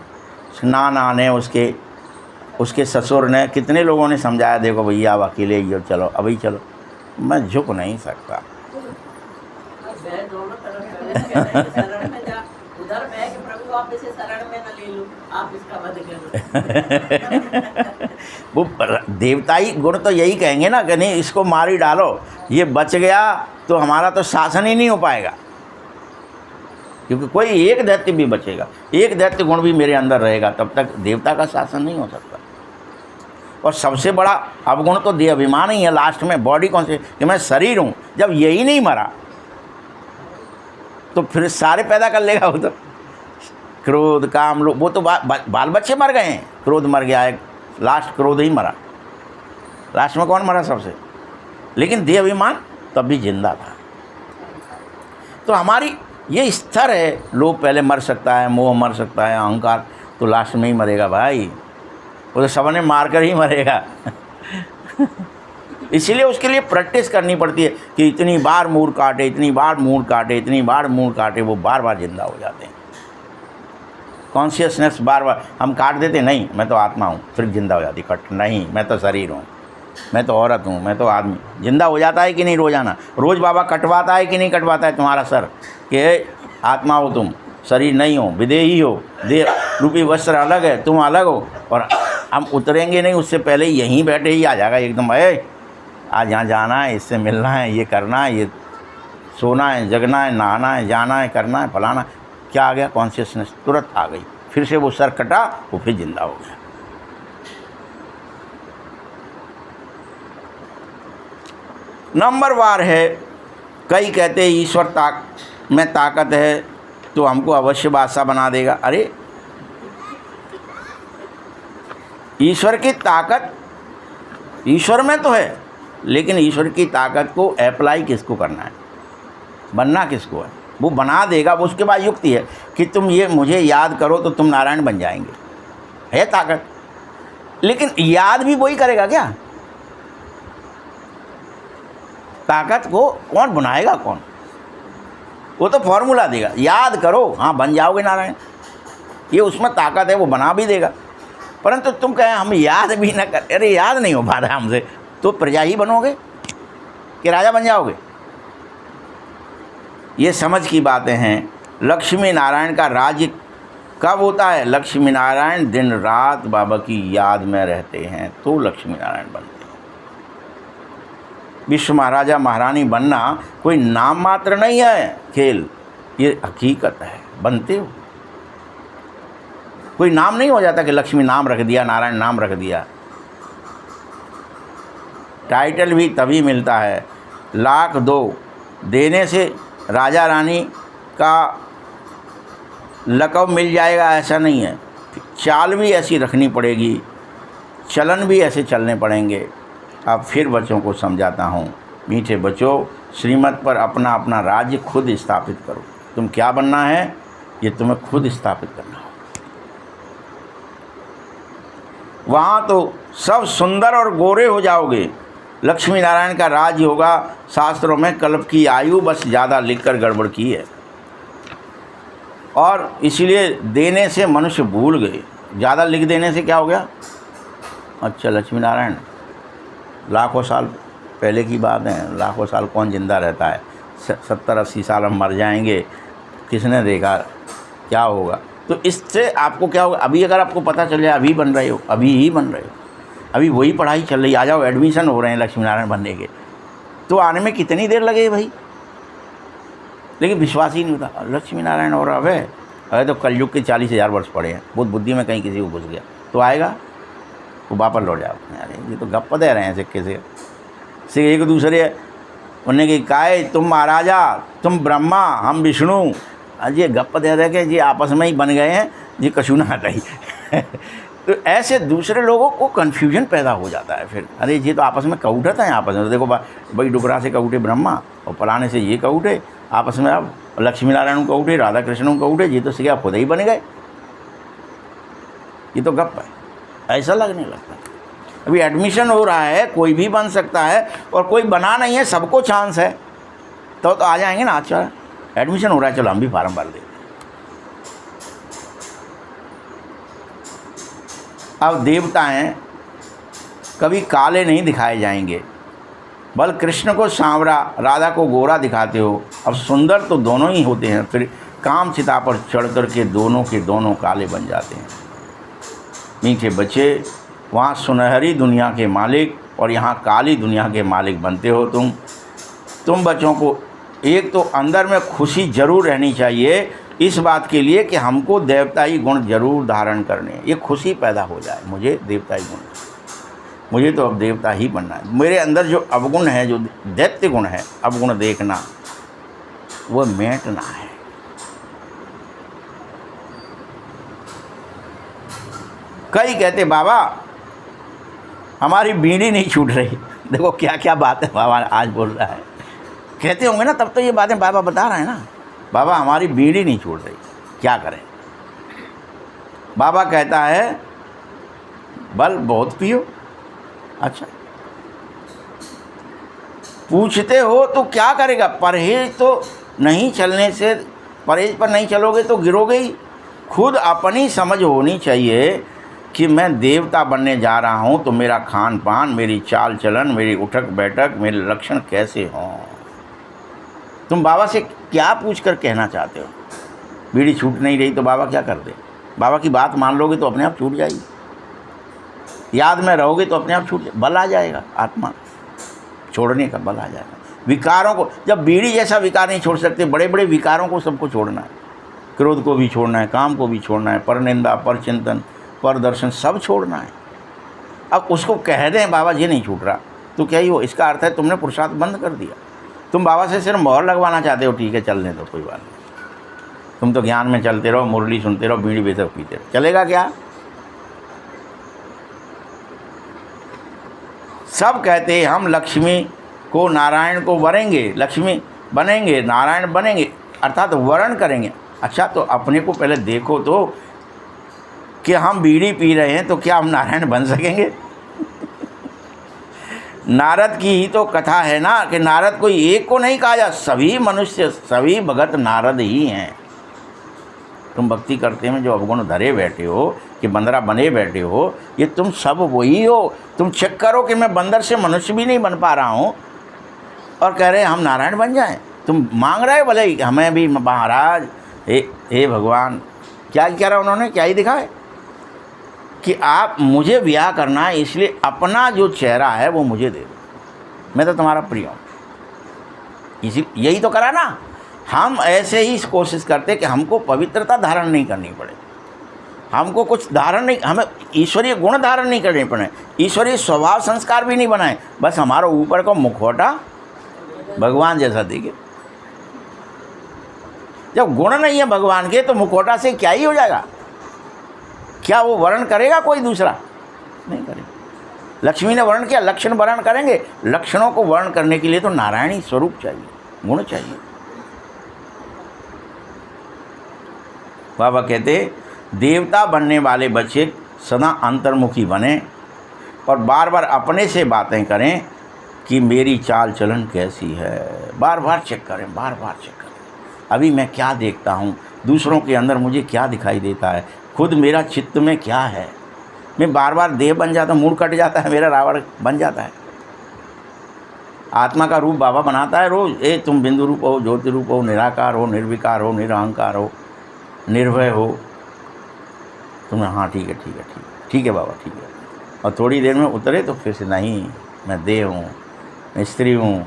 [SPEAKER 1] नाना ने, उसके ससुर ने, कितने लोगों ने समझाया, देखो भैया अब अकेले ही हो, चलो अभी चलो। मैं झुक नहीं सकता। वो देवताई गुण तो यही कहेंगे ना कि नहीं इसको मार ही डालो, ये बच गया तो हमारा तो शासन ही नहीं हो पाएगा। क्योंकि कोई एक दैत्य भी बचेगा, एक दैत्य गुण भी मेरे अंदर रहेगा, तब तक देवता का शासन नहीं हो सकता। और सबसे बड़ा अवगुण तो देह अभिमान ही है लास्ट में। बॉडी कौन से, कि मैं शरीर हूँ, जब यही नहीं मरा तो फिर सारे पैदा कर लेगा वो। तो क्रोध, काम, लोभ, वो तो बाल बच्चे मर गए हैं, क्रोध मर गया है, लास्ट क्रोध ही मरा। लास्ट में कौन मरा सबसे? लेकिन देह अभिमान तब भी जिंदा था। तो हमारी ये स्तर है। लोभ पहले मर सकता है, मोह मर सकता है, अहंकार तो लास्ट में ही मरेगा भाई, वो तो सबने मार कर ही मरेगा। इसीलिए उसके लिए प्रैक्टिस करनी पड़ती है कि इतनी बार मूड़ काटे, इतनी बार मूड़ काटे, इतनी बार मूड़ काटे, वो बार बार जिंदा हो जाते हैं। कॉन्शियसनेस बार बार हम काट देते, नहीं मैं तो आत्मा हूँ, फिर जिंदा हो जाती, कट नहीं मैं तो शरीर हूँ, मैं तो औरत हूँ, मैं तो आदमी। जिंदा हो जाता है कि नहीं रोजाना? रोज़ बाबा कटवाता है कि नहीं कटवाता है तुम्हारा सर कि आत्मा हो तुम, शरीर नहीं हो, विदेही हो, देह रूपी वस्त्र अलग है, तुम अलग हो। और हम उतरेंगे नहीं उससे पहले यहीं बैठे ही आ जाएगा एकदम, आज यहाँ जाना है, इससे मिलना है, ये करना है, ये सोना है, जगना है, नहाना है, जाना है, करना है, फलाना। क्या आ गया? कॉन्शियसनेस तुरंत आ गई। फिर से वो सर कटा, वो फिर जिंदा हो गया। नंबर वार है। कई कहते हैं ईश्वर में ताकत है तो हमको अवश्य बादशाह बना देगा। अरे ईश्वर की ताकत ईश्वर में तो है, लेकिन ईश्वर की ताकत को अप्लाई किसको करना है, बनना किसको है? वो बना देगा। वो उसके बाद युक्ति है कि तुम ये मुझे याद करो तो तुम नारायण बन जाएंगे, है ताकत। लेकिन याद भी वही करेगा क्या? ताकत को कौन बनाएगा? कौन? वो तो फॉर्मूला देगा, याद करो, हाँ बन जाओगे नारायण, ये उसमें ताकत है, वो बना भी देगा। परंतु तुम कहें हम याद भी ना कर, अरे याद नहीं हो पा रहा हमसे, तो प्रजा ही बनोगे कि राजा बन जाओगे? ये समझ की बातें हैं। लक्ष्मी नारायण का राज्य कब होता है? लक्ष्मी नारायण दिन रात बाबा की याद में रहते हैं तो लक्ष्मी नारायण बनते हैं। विश्व महाराजा महारानी बनना कोई नाम मात्र नहीं है खेल, ये हकीकत है, बनते हो। कोई नाम नहीं हो जाता कि लक्ष्मी नाम रख दिया, नारायण नाम रख दिया। टाइटल भी तभी मिलता है, लाख दो देने से राजा रानी का लक़ब मिल जाएगा ऐसा नहीं है। चाल भी ऐसी रखनी पड़ेगी, चलन भी ऐसे चलने पड़ेंगे। अब फिर बच्चों को समझाता हूँ, मीठे बच्चों, श्रीमत पर अपना अपना राज्य खुद स्थापित करो। तुम क्या बनना है ये तुम्हें खुद स्थापित करना हो। वहाँ तो सब सुंदर और गोरे हो जाओगे। लक्ष्मी नारायण का राज्य होगा। शास्त्रों में कल्प की आयु बस ज़्यादा लिखकर गड़बड़ की है, और इसीलिए देने से मनुष्य भूल गए। ज़्यादा लिख देने से क्या हो गया? अच्छा लक्ष्मी नारायण लाखों साल पहले की बात है, लाखों साल कौन जिंदा रहता है? 70-80 साल हम मर जाएंगे, किसने देखा क्या होगा? तो इससे आपको क्या होगा? अभी अगर आपको पता चल जाए, अभी बन रहे हो, अभी ही बन रहे हो, अभी वही पढ़ाई चल रही, आ जाओ एडमिशन हो रहे हैं लक्ष्मी नारायण बनने के, तो आने में कितनी देर लगे भाई? लेकिन विश्वास ही नहीं होता। लक्ष्मी नारायण हो रहा है, अरे तो कलयुग के 40,000 वर्ष पड़े हैं, बहुत बुद्धि में कहीं किसी को घुस गया तो आएगा, वो वापस लौट जाओ। अरे ये तो गप्प दे रहे हैं सिक्के से एक दूसरे। उन्होंने कि काय तुम महाराजा, तुम ब्रह्मा, हम विष्णु, आज ये गप्प दे रहे कि जी आपस में ही बन गए हैं, ये कछू ना हटाई। तो ऐसे दूसरे लोगों को कन्फ्यूजन पैदा हो जाता है फिर। अरे ये तो आपस में कौटत हैं, आपस में तो देखो भाई डुबरा से कौटे ब्रह्मा और फलाने से ये कौटे, आपस में अब लक्ष्मी नारायण को उठे, राधा कृष्ण को उठे, ये तो सिया खुद ही बन गए। ये तो गप है, ऐसा लगने लगता है। अभी एडमिशन हो रहा है, कोई भी बन सकता है और कोई बना नहीं है, सबको चांस है, तो आ जाएंगे ना। अच्छा एडमिशन हो रहा है, चलो हम भी फार्म भर दें। अब देवताएं कभी काले नहीं दिखाए जाएंगे, बल कृष्ण को सांवरा, राधा को गोरा दिखाते हो। अब सुंदर तो दोनों ही होते हैं, फिर काम चिता पर चढ़ कर के दोनों के दोनों काले बन जाते हैं। मीठे बच्चे, वहाँ सुनहरी दुनिया के मालिक और यहाँ काली दुनिया के मालिक बनते हो तुम बच्चों को। एक तो अंदर में खुशी जरूर रहनी चाहिए इस बात के लिए कि हमको देवताई गुण जरूर धारण करने, ये खुशी पैदा हो जाए, मुझे देवताई गुण, मुझे तो अब देवता ही बनना है। मेरे अंदर जो अवगुण है, जो दैत्य गुण है, अवगुण देखना, वो मिटना है। कई कहते बाबा हमारी बीड़ी नहीं छूट रही। देखो क्या क्या बात है बाबा आज बोल रहा है। कहते होंगे ना, तब तो ये बातें बाबा बता रहे हैं ना। बाबा हमारी बीड़ी नहीं छूट रही, क्या करें? बाबा कहता है बल बहुत पियो। अच्छा, पूछते हो तो क्या करेगा? परहेज तो नहीं चलने से, परहेज पर नहीं चलोगे तो गिरोगे ही। खुद अपनी समझ होनी चाहिए कि मैं देवता बनने जा रहा हूँ, तो मेरा खान पान, मेरी चाल चलन, मेरी उठक बैठक, मेरे लक्षण कैसे हों। तुम बाबा से क्या पूछ कर कहना चाहते हो? बीड़ी छूट नहीं रही तो बाबा क्या कर दे? बाबा की बात मान लोगे तो अपने आप छूट जाएगी। याद में रहोगे तो अपने आप छूट बल आ जाएगा, आत्मा छोड़ने का बल आ जाएगा। विकारों को, जब बीड़ी जैसा विकार नहीं छोड़ सकते, बड़े बड़े विकारों को सबको छोड़ना है। क्रोध को भी छोड़ना है, काम को भी छोड़ना है, पर निंदा, पर चिंतन, पर दर्शन सब छोड़ना है। अब उसको कह दें बाबा ये नहीं छूट रहा तो क्या ही हो? इसका अर्थ है तुमने पुरुषार्थ बंद कर दिया। तुम बाबा से सिर्फ मोहर लगवाना चाहते हो, ठीक है चलने दो, कोई बात नहीं। तुम तो ज्ञान में चलते रहो, मुरली सुनते रहो, बीड़ी बेतक पीते रहो, चलेगा क्या? सब कहते हैं हम लक्ष्मी को, नारायण को वरेंगे, लक्ष्मी बनेंगे, नारायण बनेंगे, अर्थात वरण करेंगे। अच्छा, तो अपने को पहले देखो तो कि हम बीड़ी पी रहे हैं तो क्या हम नारायण बन सकेंगे? नारद की ही तो कथा है ना कि नारद कोई एक को नहीं कहा जा, सभी मनुष्य, सभी भगत नारद ही हैं। तुम भक्ति करते में जो अवगुण धरे बैठे हो, कि बंदरा बने बैठे हो, ये तुम सब वही हो। तुम चेक करो कि मैं बंदर से मनुष्य भी नहीं बन पा रहा हूँ और कह रहे हैं हम नारायण बन जाएं। तुम मांग रहे हो भले ही हमें भी महाराज, हे भगवान, क्या कह रहा उन्होंने, क्या ही दिखा है कि आप मुझे ब्याह करना है, इसलिए अपना जो चेहरा है वो मुझे दे दो, मैं तो तुम्हारा प्रिय हूँ। इसी यही तो करा ना। हम ऐसे ही कोशिश करते कि हमको पवित्रता धारण नहीं करनी पड़े, हमको कुछ धारण नहीं, हमें ईश्वरीय गुण धारण नहीं करने पड़े, ईश्वरीय स्वभाव संस्कार भी नहीं बनाए, बस हमारा ऊपर का मुखौटा भगवान जैसा दिखे। जब गुण नहीं है भगवान के तो मुखौटा से क्या ही हो जाएगा? क्या वो वर्ण करेगा कोई दूसरा? नहीं करेगा। लक्ष्मी ने वर्ण किया, लक्षण वर्ण करेंगे। लक्षणों को वर्ण करने के लिए तो नारायणी स्वरूप चाहिए, गुण चाहिए। बाबा कहते देवता बनने वाले बच्चे सदा अंतर्मुखी बने और बार बार अपने से बातें करें कि मेरी चाल चलन कैसी है। बार बार चेक करें, बार बार चेक करें, अभी मैं क्या देखता हूँ, दूसरों के अंदर मुझे क्या दिखाई देता है, खुद मेरा चित्त में क्या है। मैं बार बार देह बन जाता हूँ, मूड कट जाता है, मेरा रावण बन जाता है। आत्मा का रूप बाबा बनाता है रोज़, तुम बिंदु रूप हो, ज्योति रूप हो, निराकार हो, निर्विकार हो, निरहंकार हो, निर्भय हो। तुम हाँ ठीक है, ठीक है, ठीक है, ठीक है बाबा, ठीक है। और थोड़ी देर में उतरे तो फिर से नहीं, मैं देह हूँ, मैं स्त्री हूँ,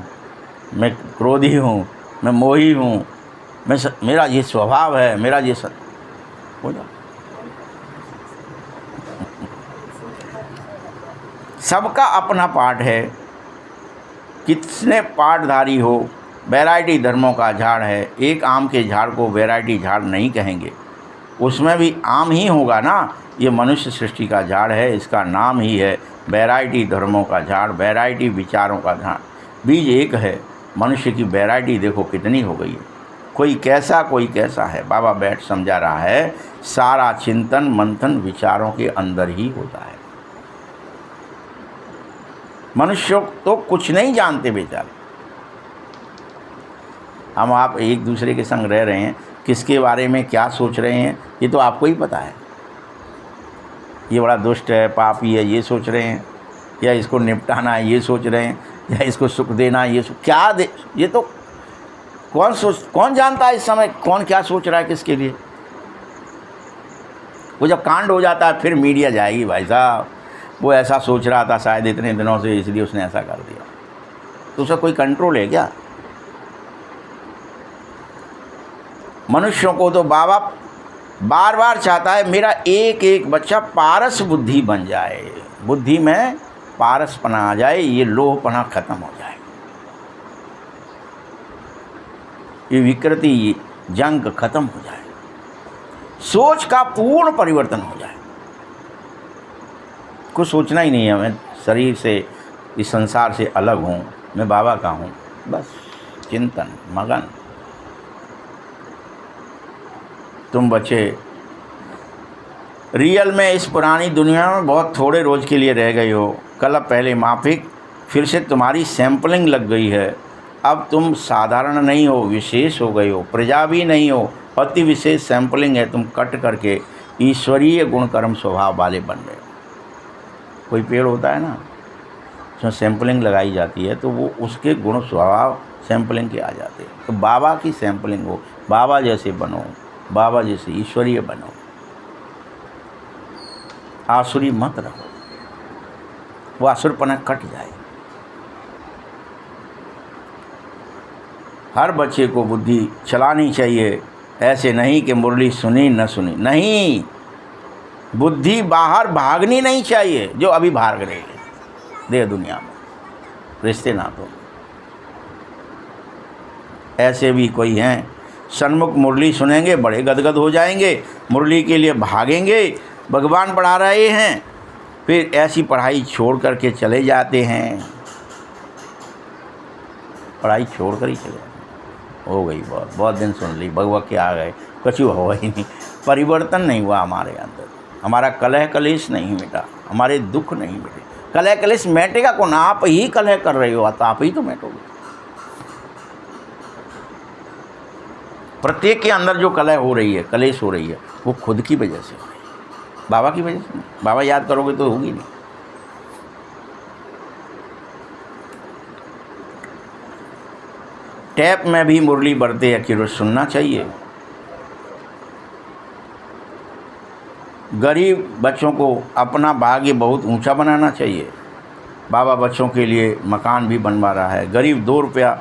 [SPEAKER 1] मैं क्रोधी हूँ, मैं मोही हूँ, मेरा ये स्वभाव है, मेरा ये सब हो जाए। सबका अपना पाठ है, कितने पाठधारी हो, वैरायटी धर्मों का झाड़ है। एक आम के झाड़ को वैरायटी झाड़ नहीं कहेंगे, उसमें भी आम ही होगा ना। ये मनुष्य सृष्टि का झाड़ है, इसका नाम ही है वैरायटी धर्मों का झाड़, वैरायटी विचारों का झाड़। बीज एक है, मनुष्य की वैरायटी देखो कितनी हो गई है, कोई कैसा कोई कैसा है। बाबा बैठ समझा रहा है, सारा चिंतन मंथन विचारों के अंदर ही होता है। मनुष्य तो कुछ नहीं जानते बेचारे। हम आप एक दूसरे के संग रह रहे हैं, किसके बारे में क्या सोच रहे हैं ये तो आपको ही पता है। ये बड़ा दुष्ट है, पापी है, ये सोच रहे हैं, या इसको निपटाना है ये सोच रहे हैं, या इसको सुख देना है क्या दे, ये तो कौन जानता है इस समय कौन क्या सोच रहा है किसके लिए। वो जब कांड हो जाता है फिर मीडिया जाएगी, भाई साहब वो ऐसा सोच रहा था शायद इतने दिनों से, इसलिए उसने ऐसा कर दिया। तो उसका कोई कंट्रोल है क्या? मनुष्यों को तो बाबा बार बार चाहता है मेरा एक एक बच्चा पारस बुद्धि बन जाए, बुद्धि में पारसपना आ जाए, ये लोहपना खत्म हो जाए, ये विकृति ये जंग खत्म हो जाए, सोच का पूर्ण परिवर्तन हो जाए। कुछ सोचना ही नहीं है, मैं शरीर से इस संसार से अलग हूँ, मैं बाबा का हूँ, बस चिंतन मगन। तुम बचे। रियल में इस पुरानी दुनिया में बहुत थोड़े रोज़ के लिए रह गए हो। कल पहले माफिक, फिर से तुम्हारी सैंपलिंग लग गई है। अब तुम साधारण नहीं हो, विशेष हो गए हो। प्रजा भी नहीं हो, अति विशेष सैंपलिंग है। तुम कट करके ईश्वरीय गुण कर्म स्वभाव वाले बन रहे हो। कोई पेड़ होता है ना, उसमें सैंपलिंग लगाई जाती है तो वो उसके गुण स्वभाव सैंपलिंग के आ जाते हैं। तो बाबा की सैंपलिंग हो, बाबा जैसे बनो, बाबा जैसे ईश्वरीय बनो, आसुरी मत रहो, वो आसुरपना कट जाए। हर बच्चे को बुद्धि चलानी चाहिए, ऐसे नहीं कि मुरली सुनी न सुनी, नहीं, बुद्धि बाहर भागनी नहीं चाहिए जो अभी भाग रही है देह दुनिया में, रिश्ते नातों में। ऐसे भी कोई हैं, सन्मुख मुरली सुनेंगे बड़े गदगद हो जाएंगे, मुरली के लिए भागेंगे, भगवान पढ़ा रहे हैं, फिर ऐसी पढ़ाई छोड़ करके चले जाते हैं, पढ़ाई छोड़ कर ही चले जाते हैं। हो गई बहुत बहुत दिन सुन ली, भगवत के आ गए, कुछ हुआ ही नहीं, परिवर्तन नहीं हुआ हमारे अंदर, हमारा कलह कलेश नहीं मिटा, हमारे दुख नहीं मिटे। कलह कलेश मिटेगा कौन? आप ही कलह कर रहे हो तो आप ही तो मिटोगे। प्रत्येक के अंदर जो कलह हो रही है, कलेश हो रही है, वो खुद की वजह से हो रही है, बाबा की वजह से नहीं। बाबा याद करोगे तो होगी नहीं। टैप में भी मुरली बढ़ते अखिर सुनना चाहिए। गरीब बच्चों को अपना भाग्य बहुत ऊंचा बनाना चाहिए। बाबा बच्चों के लिए मकान भी बनवा रहा है। गरीब 2 रुपया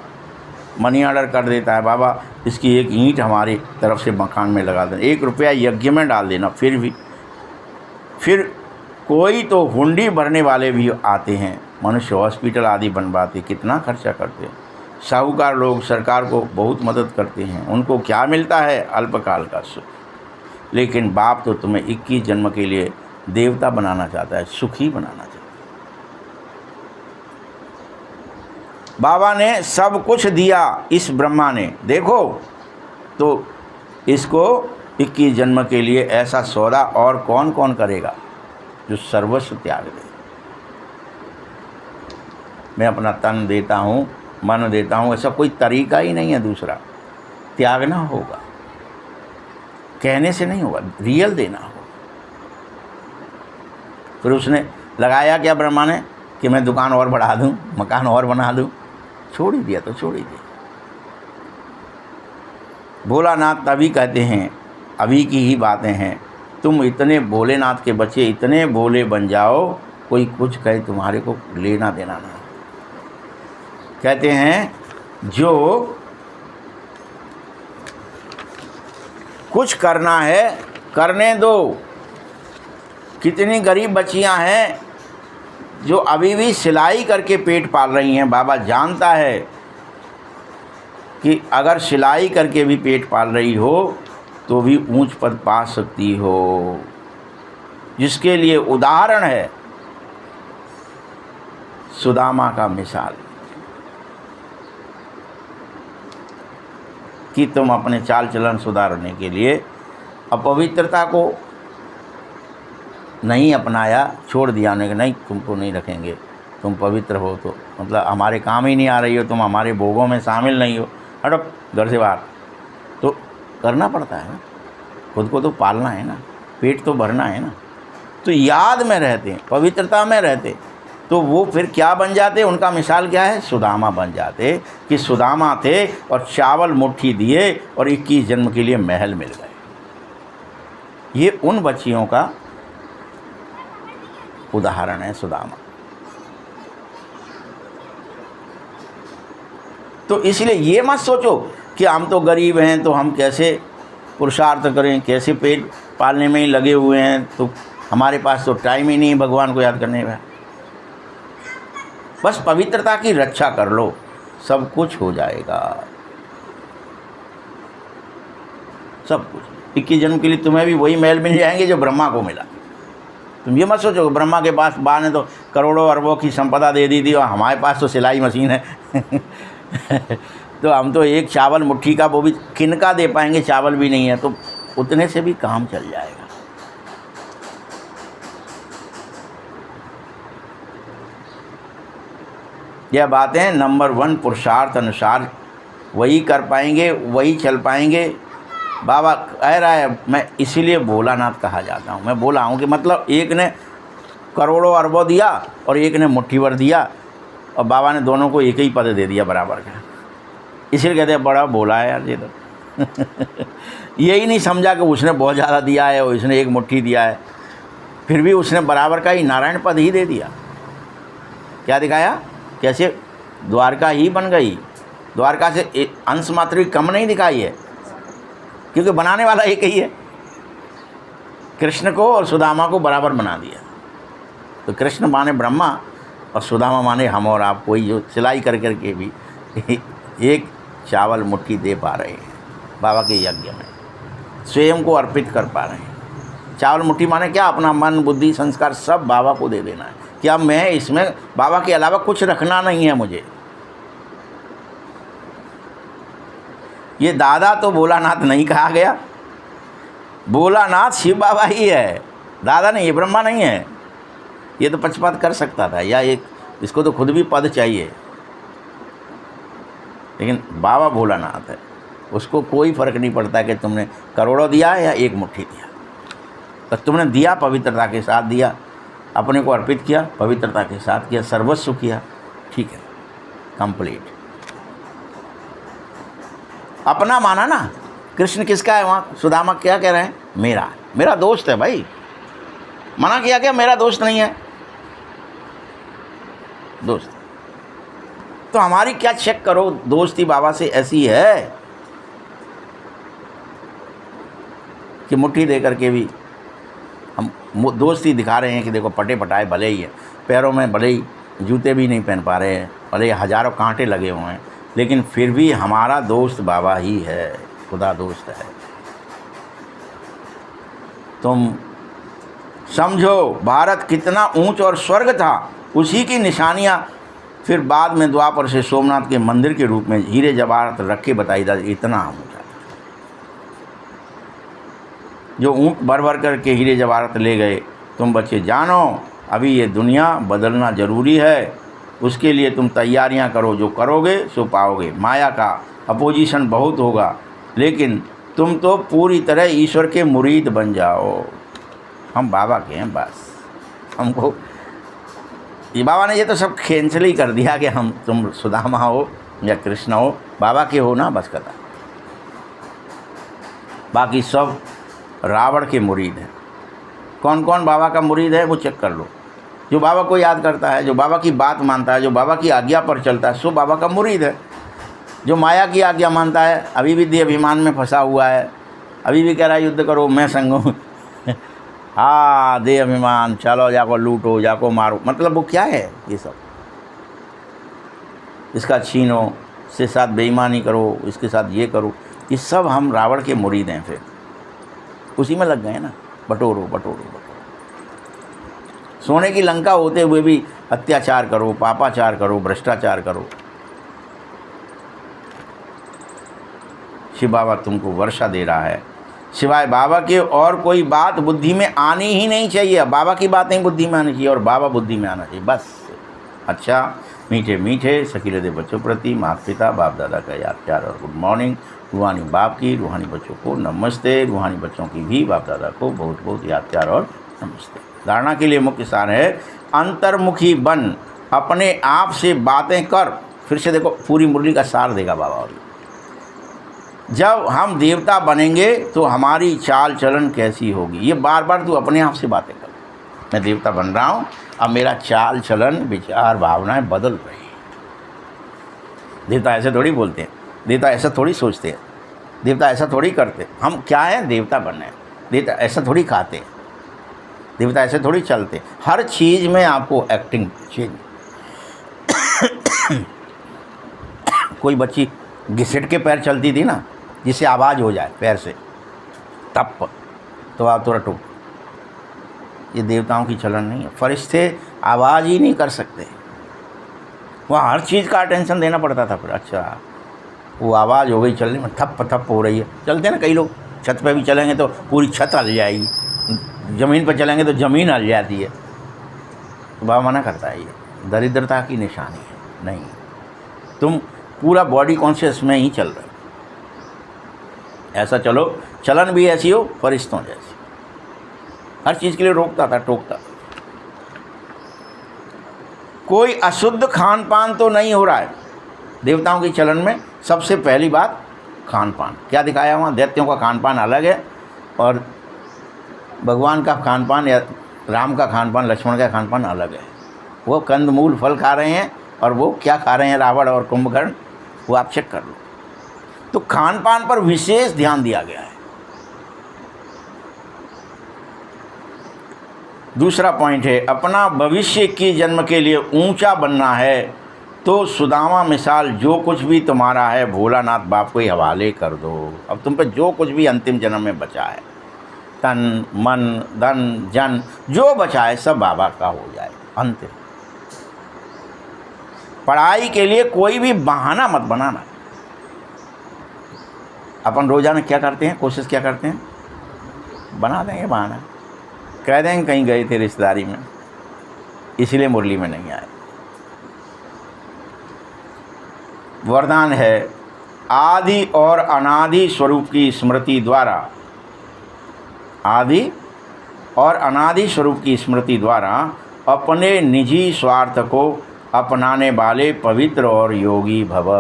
[SPEAKER 1] मनी ऑर्डर कर देता है, बाबा इसकी एक ईंट हमारी तरफ से मकान में लगा देना, 1 रुपया यज्ञ में डाल देना। फिर कोई तो हुंडी भरने वाले भी आते हैं, मनुष्य हॉस्पिटल आदि बनवाते, कितना खर्चा करते हैं। साहूकार लोग सरकार को बहुत मदद करते हैं, उनको क्या मिलता है? अल्पकाल का सुख। लेकिन बाप तो तुम्हें 21 जन्म के लिए देवता बनाना चाहता है, सुखी बनाना चाहता है। बाबा ने सब कुछ दिया इस ब्रह्मा ने, देखो तो इसको 21 जन्म के लिए ऐसा सौदा और कौन कौन करेगा जो सर्वस्व त्याग दे। मैं अपना तन देता हूँ, मन देता हूँ, ऐसा कोई तरीका ही नहीं है दूसरा। त्यागना होगा, कहने से नहीं होगा, रियल देना होगा। फिर उसने लगाया क्या ब्रह्मा ने कि मैं दुकान और बढ़ा दूं, मकान और बना दूं? छोड़ ही दिया तो छोड़ ही दिया। भोलानाथ तभी कहते हैं, अभी की ही बातें हैं, तुम इतने भोलेनाथ के बच्चे इतने भोले बन जाओ, कोई कुछ कहे तुम्हारे को लेना देना ना। कहते हैं जो कुछ करना है करने दो। कितनी गरीब बच्चियां हैं जो अभी भी सिलाई करके पेट पाल रही हैं। बाबा जानता है कि अगर सिलाई करके भी पेट पाल रही हो तो भी ऊंच पद पा सकती हो। जिसके लिए उदाहरण है सुदामा का मिसाल कि तुम अपने चाल चलन सुधारने के लिए अपवित्रता को नहीं अपनाया, छोड़ दिया, नहीं तुमको नहीं रखेंगे, तुम पवित्र हो तो मतलब हमारे काम ही नहीं आ रही हो, तुम हमारे भोगों में शामिल नहीं हो, हटो घर से बाहर। तो करना पड़ता है ना, खुद को तो पालना है ना, पेट तो भरना है ना। तो याद में रहते, पवित्रता में रहते, तो वो फिर क्या बन जाते? उनका मिसाल क्या है? सुदामा बन जाते कि सुदामा थे और चावल मुट्ठी दिए और 21 जन्म के लिए महल मिल गए। ये उन बच्चियों का उदाहरण है सुदामा। तो इसलिए ये मत सोचो कि हम तो गरीब हैं तो हम कैसे पुरुषार्थ करें, कैसे पेट पालने में ही लगे हुए हैं, तो हमारे पास तो टाइम ही नहीं भगवान को याद करने का। बस पवित्रता की रक्षा कर लो, सब कुछ हो जाएगा, सब कुछ। 21 जन्म के लिए तुम्हें भी वही महल मिल जाएंगे जो ब्रह्मा को मिला। तुम ये मत सोचो ब्रह्मा के पास बा ने तो करोड़ों अरबों की संपदा दे दी थी और हमारे पास तो सिलाई मशीन है तो हम तो एक चावल मुट्ठी का, वो भी किनका दे पाएंगे, चावल भी नहीं है। तो उतने से भी काम चल जाएगा। यह बातें नंबर 1 पुरुषार्थ अनुसार वही कर पाएंगे, वही चल पाएंगे। बाबा कह रहा है, मैं इसीलिए भोलानाथ कहा जाता हूँ। मैं बोला हूँ कि मतलब एक ने करोड़ों अरबों दिया और एक ने मुट्ठी भर दिया, और बाबा ने दोनों को एक ही पद दे दिया बराबर का। इसलिए कहते हैं बड़ा भोला है यार ये तो। यही नहीं समझा कि उसने बहुत ज़्यादा दिया है और इसने एक मुट्ठी दिया है, फिर भी उसने बराबर का ही नारायण पद ही दे दिया। क्या दिखाया? कैसे द्वारका ही बन गई, द्वारका से अंश मात्र भी कम नहीं दिखाई है, क्योंकि बनाने वाला एक ही है। कृष्ण को और सुदामा को बराबर बना दिया। तो कृष्ण माने ब्रह्मा और सुदामा माने हम और आप, कोई जो सिलाई कर करके भी एक चावल मुट्ठी दे पा रहे हैं बाबा के यज्ञ में, स्वयं को अर्पित कर पा रहे हैं। चावल मुट्ठी माने क्या? अपना मन बुद्धि संस्कार सब बाबा को दे देना है। क्या मैं इसमें बाबा के अलावा कुछ रखना नहीं है मुझे। ये दादा तो भोलानाथ नहीं कहा गया, भोलानाथ शिव बाबा ही है, दादा नहीं, ये ब्रह्मा नहीं है। ये तो पक्षपात कर सकता था, या एक इसको तो खुद भी पद चाहिए, लेकिन बाबा भोलानाथ है, उसको कोई फ़र्क नहीं पड़ता कि तुमने करोड़ों दिया या एक मुट्ठी दिया। बस तुमने दिया, पवित्रता के साथ दिया, अपने को अर्पित किया, पवित्रता के साथ किया, सर्वस्व किया, ठीक है, कंप्लीट। अपना माना ना। कृष्ण किसका है वहाँ? सुदामा क्या कह रहे हैं? मेरा दोस्त है भाई। मना किया क्या? मेरा दोस्त नहीं है, दोस्त। तो हमारी क्या चेक करो, दोस्ती बाबा से ऐसी है कि मुट्ठी दे करके भी हम दोस्ती दिखा रहे हैं कि देखो पटे पटाए भले ही है, पैरों में भले ही जूते भी नहीं पहन पा रहे हैं, भले हज़ारों कांटे लगे हुए हैं, लेकिन फिर भी हमारा दोस्त बाबा ही है, खुदा दोस्त है। तुम समझो भारत कितना ऊंच और स्वर्ग था, उसी की निशानियां फिर बाद में द्वापर से सोमनाथ के मंदिर के रूप में हीरे जवाहरात रख के बताई जाती। इतना ऊंचा जो ऊँट भर भर करके हीरे जवाहरात ले गए। तुम बच्चे जानो, अभी ये दुनिया बदलना ज़रूरी है, उसके लिए तुम तैयारियां करो, जो करोगे सो पाओगे। माया का अपोजिशन बहुत होगा, लेकिन तुम तो पूरी तरह ईश्वर के मुरीद बन जाओ। हम बाबा के हैं, बस हमको ये बाबा ने ये तो सब कैंसिल ही कर दिया कि हम तुम सुदामा हो या कृष्ण हो, बाबा के हो ना, बस कथा। बाकी सब रावण के मुरीद हैं। कौन कौन बाबा का मुरीद है वो चेक कर लो। जो बाबा को याद करता है, जो बाबा की बात मानता है, जो बाबा की आज्ञा पर चलता है, सो बाबा का मुरीद है। जो माया की आज्ञा मानता है, अभी भी देह अभिमान में फंसा हुआ है, अभी भी कह रहा है युद्ध करो, मैं संग हूँ। हाँ, देह अभिमान, चलो जाको लूटो, जाको मारो, मतलब वो क्या है ये सब? इसका छीनो, इसके साथ बेईमानी करो, इसके साथ ये करो, ये सब हम रावण के मुरीद हैं। फिर उसी में लग गए ना, बटोरो बटोरो बटोरो। सोने की लंका होते हुए भी अत्याचार करो, पापाचार करो, भ्रष्टाचार करो। शिव बाबा तुमको वर्षा दे रहा है, सिवाय बाबा के और कोई बात बुद्धि में आनी ही नहीं चाहिए। बाबा की बातें बुद्धि में आनी चाहिए और बाबा बुद्धि में आना चाहिए, बस। अच्छा, मीठे मीठे सकीले दे बच्चों प्रति माता पिता बाप दादा का याद प्यार और गुड मॉर्निंग। रूहानी बाप की, रूहानी बच्चों को नमस्ते, रूहानी बच्चों की भी बाप दादा को बहुत बहुत याद प्यार और नमस्ते। धारणा के लिए मुख्य सार है, अंतर्मुखी बन, अपने आप से बातें कर। फिर से देखो, पूरी मुरली का सार देगा बाबा। और जब हम देवता बनेंगे तो हमारी चाल चलन कैसी होगी, ये बार बार तू अपने आप से बातें कर। मैं देवता बन रहा हूँ, अब मेरा चाल चलन विचार भावनाएं बदल रही हैं। देवता ऐसे थोड़ी बोलते हैं, देवता ऐसा थोड़ी सोचते हैं, देवता ऐसा थोड़ी करते। हम क्या हैं? देवता बनने हैं। देवता ऐसा थोड़ी खाते हैं, देवता ऐसे थोड़ी चलते। हर चीज़ में आपको एक्टिंग चेंज। कोई बच्ची घिसट के पैर चलती थी ना, जिससे आवाज़ हो जाए पैर से तप, तो आप तुरंत टूट। ये देवताओं की चलन नहीं है। फरिश्ते आवाज़ ही नहीं कर सकते, वहाँ हर चीज़ का अटेंशन देना पड़ता था। फिर अच्छा, वो आवाज़ हो गई चलने में, थप थप हो रही है, चलते ना कई लोग छत पे भी चलेंगे तो पूरी छत हल जाएगी, ज़मीन पर चलेंगे तो ज़मीन हल जाती है। तो बाबा मना करता है, ये दरिद्रता की निशानी है। नहीं, तुम पूरा बॉडी कॉन्शियस में ही चल रहे हो, ऐसा चलो, चलन भी ऐसी हो फरिश्तों जैसी। हर चीज़ के लिए रोकता था, टोकता। कोई अशुद्ध खान पान तो नहीं हो रहा है देवताओं के चलन में। सबसे पहली बात खान पान, क्या दिखाया वहाँ? दैत्यों का खान पान अलग है और भगवान का खान पान या राम का खान पान, लक्ष्मण का खान पान अलग है। वो कंदमूल फल खा रहे हैं और वो क्या खा रहे हैं रावण और कुंभकर्ण, वो आप चेक कर लो। तो खान पान पर विशेष ध्यान दिया गया है। दूसरा पॉइंट है, अपना भविष्य की जन्म के लिए ऊंचा बनना है तो सुदामा मिसाल जो कुछ भी तुम्हारा है भोलानाथ बाप को ही हवाले कर दो। अब तुम पे जो कुछ भी अंतिम जन्म में बचा है, तन मन धन जन जो बचा है सब बाबा का हो जाए अंतिम। पढ़ाई के लिए कोई भी बहाना मत बनाना। अपन रोज़ाना क्या करते हैं, कोशिश क्या करते हैं, बना देंगे बहाना, कह देंगे कहीं गए थे रिश्तेदारी में इसलिए मुरली में नहीं आए। वरदान है, आदि और अनादि स्वरूप की स्मृति द्वारा, आदि और अनादि स्वरूप की स्मृति द्वारा अपने निजी स्वार्थ को अपनाने वाले पवित्र और योगी भव।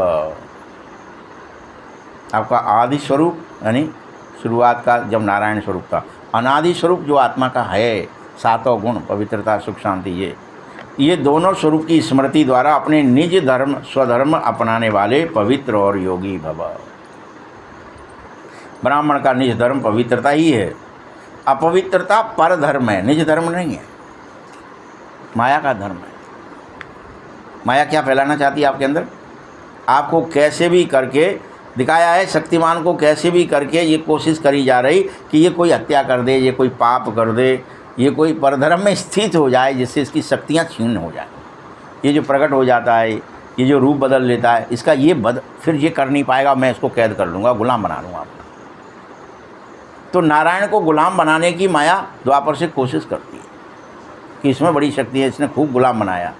[SPEAKER 1] आपका आदि स्वरूप यानी शुरुआत का जब नारायण स्वरूप था, अनादि स्वरूप जो आत्मा का है, सातों गुण पवित्रता सुख शांति, ये दोनों स्वरूप की स्मृति द्वारा अपने निज धर्म स्वधर्म अपनाने वाले पवित्र और योगी भव। ब्राह्मण का निज धर्म पवित्रता ही है, अपवित्रता पर धर्म है, निज धर्म नहीं है, माया का धर्म है। माया क्या फैलाना चाहती है आपके अंदर? आपको कैसे भी करके दिखाया है, शक्तिमान को कैसे भी करके ये कोशिश करी जा रही कि ये कोई हत्या कर दे, ये कोई पाप कर दे, ये कोई परधर्म में स्थित हो जाए जिससे इसकी शक्तियाँ छीन हो जाए। ये जो प्रकट हो जाता है, ये जो रूप बदल लेता है, इसका ये फिर ये कर नहीं पाएगा, मैं इसको कैद कर लूँगा, गुलाम बना लूँगा आपको। तो नारायण को गुलाम बनाने की माया द्वापर से कोशिश करती है कि इसमें बड़ी शक्ति है, इसने खूब गुलाम बनाया।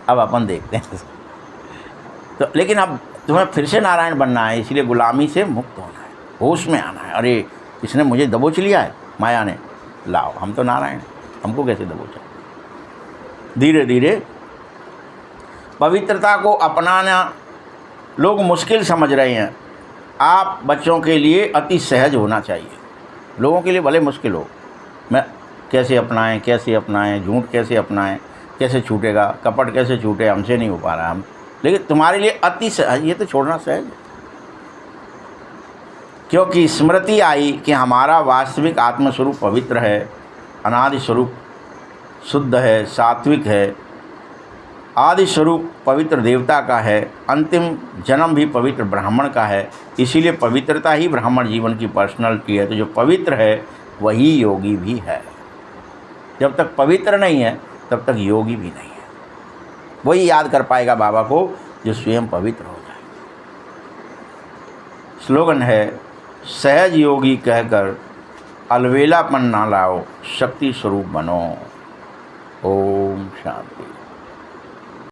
[SPEAKER 1] अब अपन देखते हैं तो, लेकिन अब तुम्हें फिर से नारायण बनना है, इसलिए गुलामी से मुक्त होना है, होश में आना है। अरे इसने मुझे दबोच लिया है माया ने, लाओ हम तो नारायण, हमको कैसे दबोचा। धीरे धीरे पवित्रता को अपनाना लोग मुश्किल समझ रहे हैं। आप बच्चों के लिए अति सहज होना चाहिए, लोगों के लिए भले मुश्किल हो। मैं कैसे अपनाएं, कैसे अपनाएं, झूठ कैसे अपनाएं, कैसे छूटेगा, कपट कैसे छूटे, हमसे नहीं हो पा रहा हम, लेकिन तुम्हारे लिए अति सहज, ये तो छोड़ना सहज है। क्योंकि स्मृति आई कि हमारा वास्तविक आत्मस्वरूप पवित्र है, अनादि स्वरूप शुद्ध है, सात्विक है, आदि स्वरूप पवित्र देवता का है, अंतिम जन्म भी पवित्र ब्राह्मण का है। इसीलिए पवित्रता ही ब्राह्मण जीवन की पर्सनलिटी है। तो जो पवित्र है वही योगी भी है। जब तक पवित्र नहीं है तब तक योगी भी नहीं है। वही याद कर पाएगा बाबा को जो स्वयं पवित्र हो जाए। स्लोगन है, सहज योगी कहकर अलवेलापन ना लाओ, शक्ति स्वरूप बनो। ओम शांति।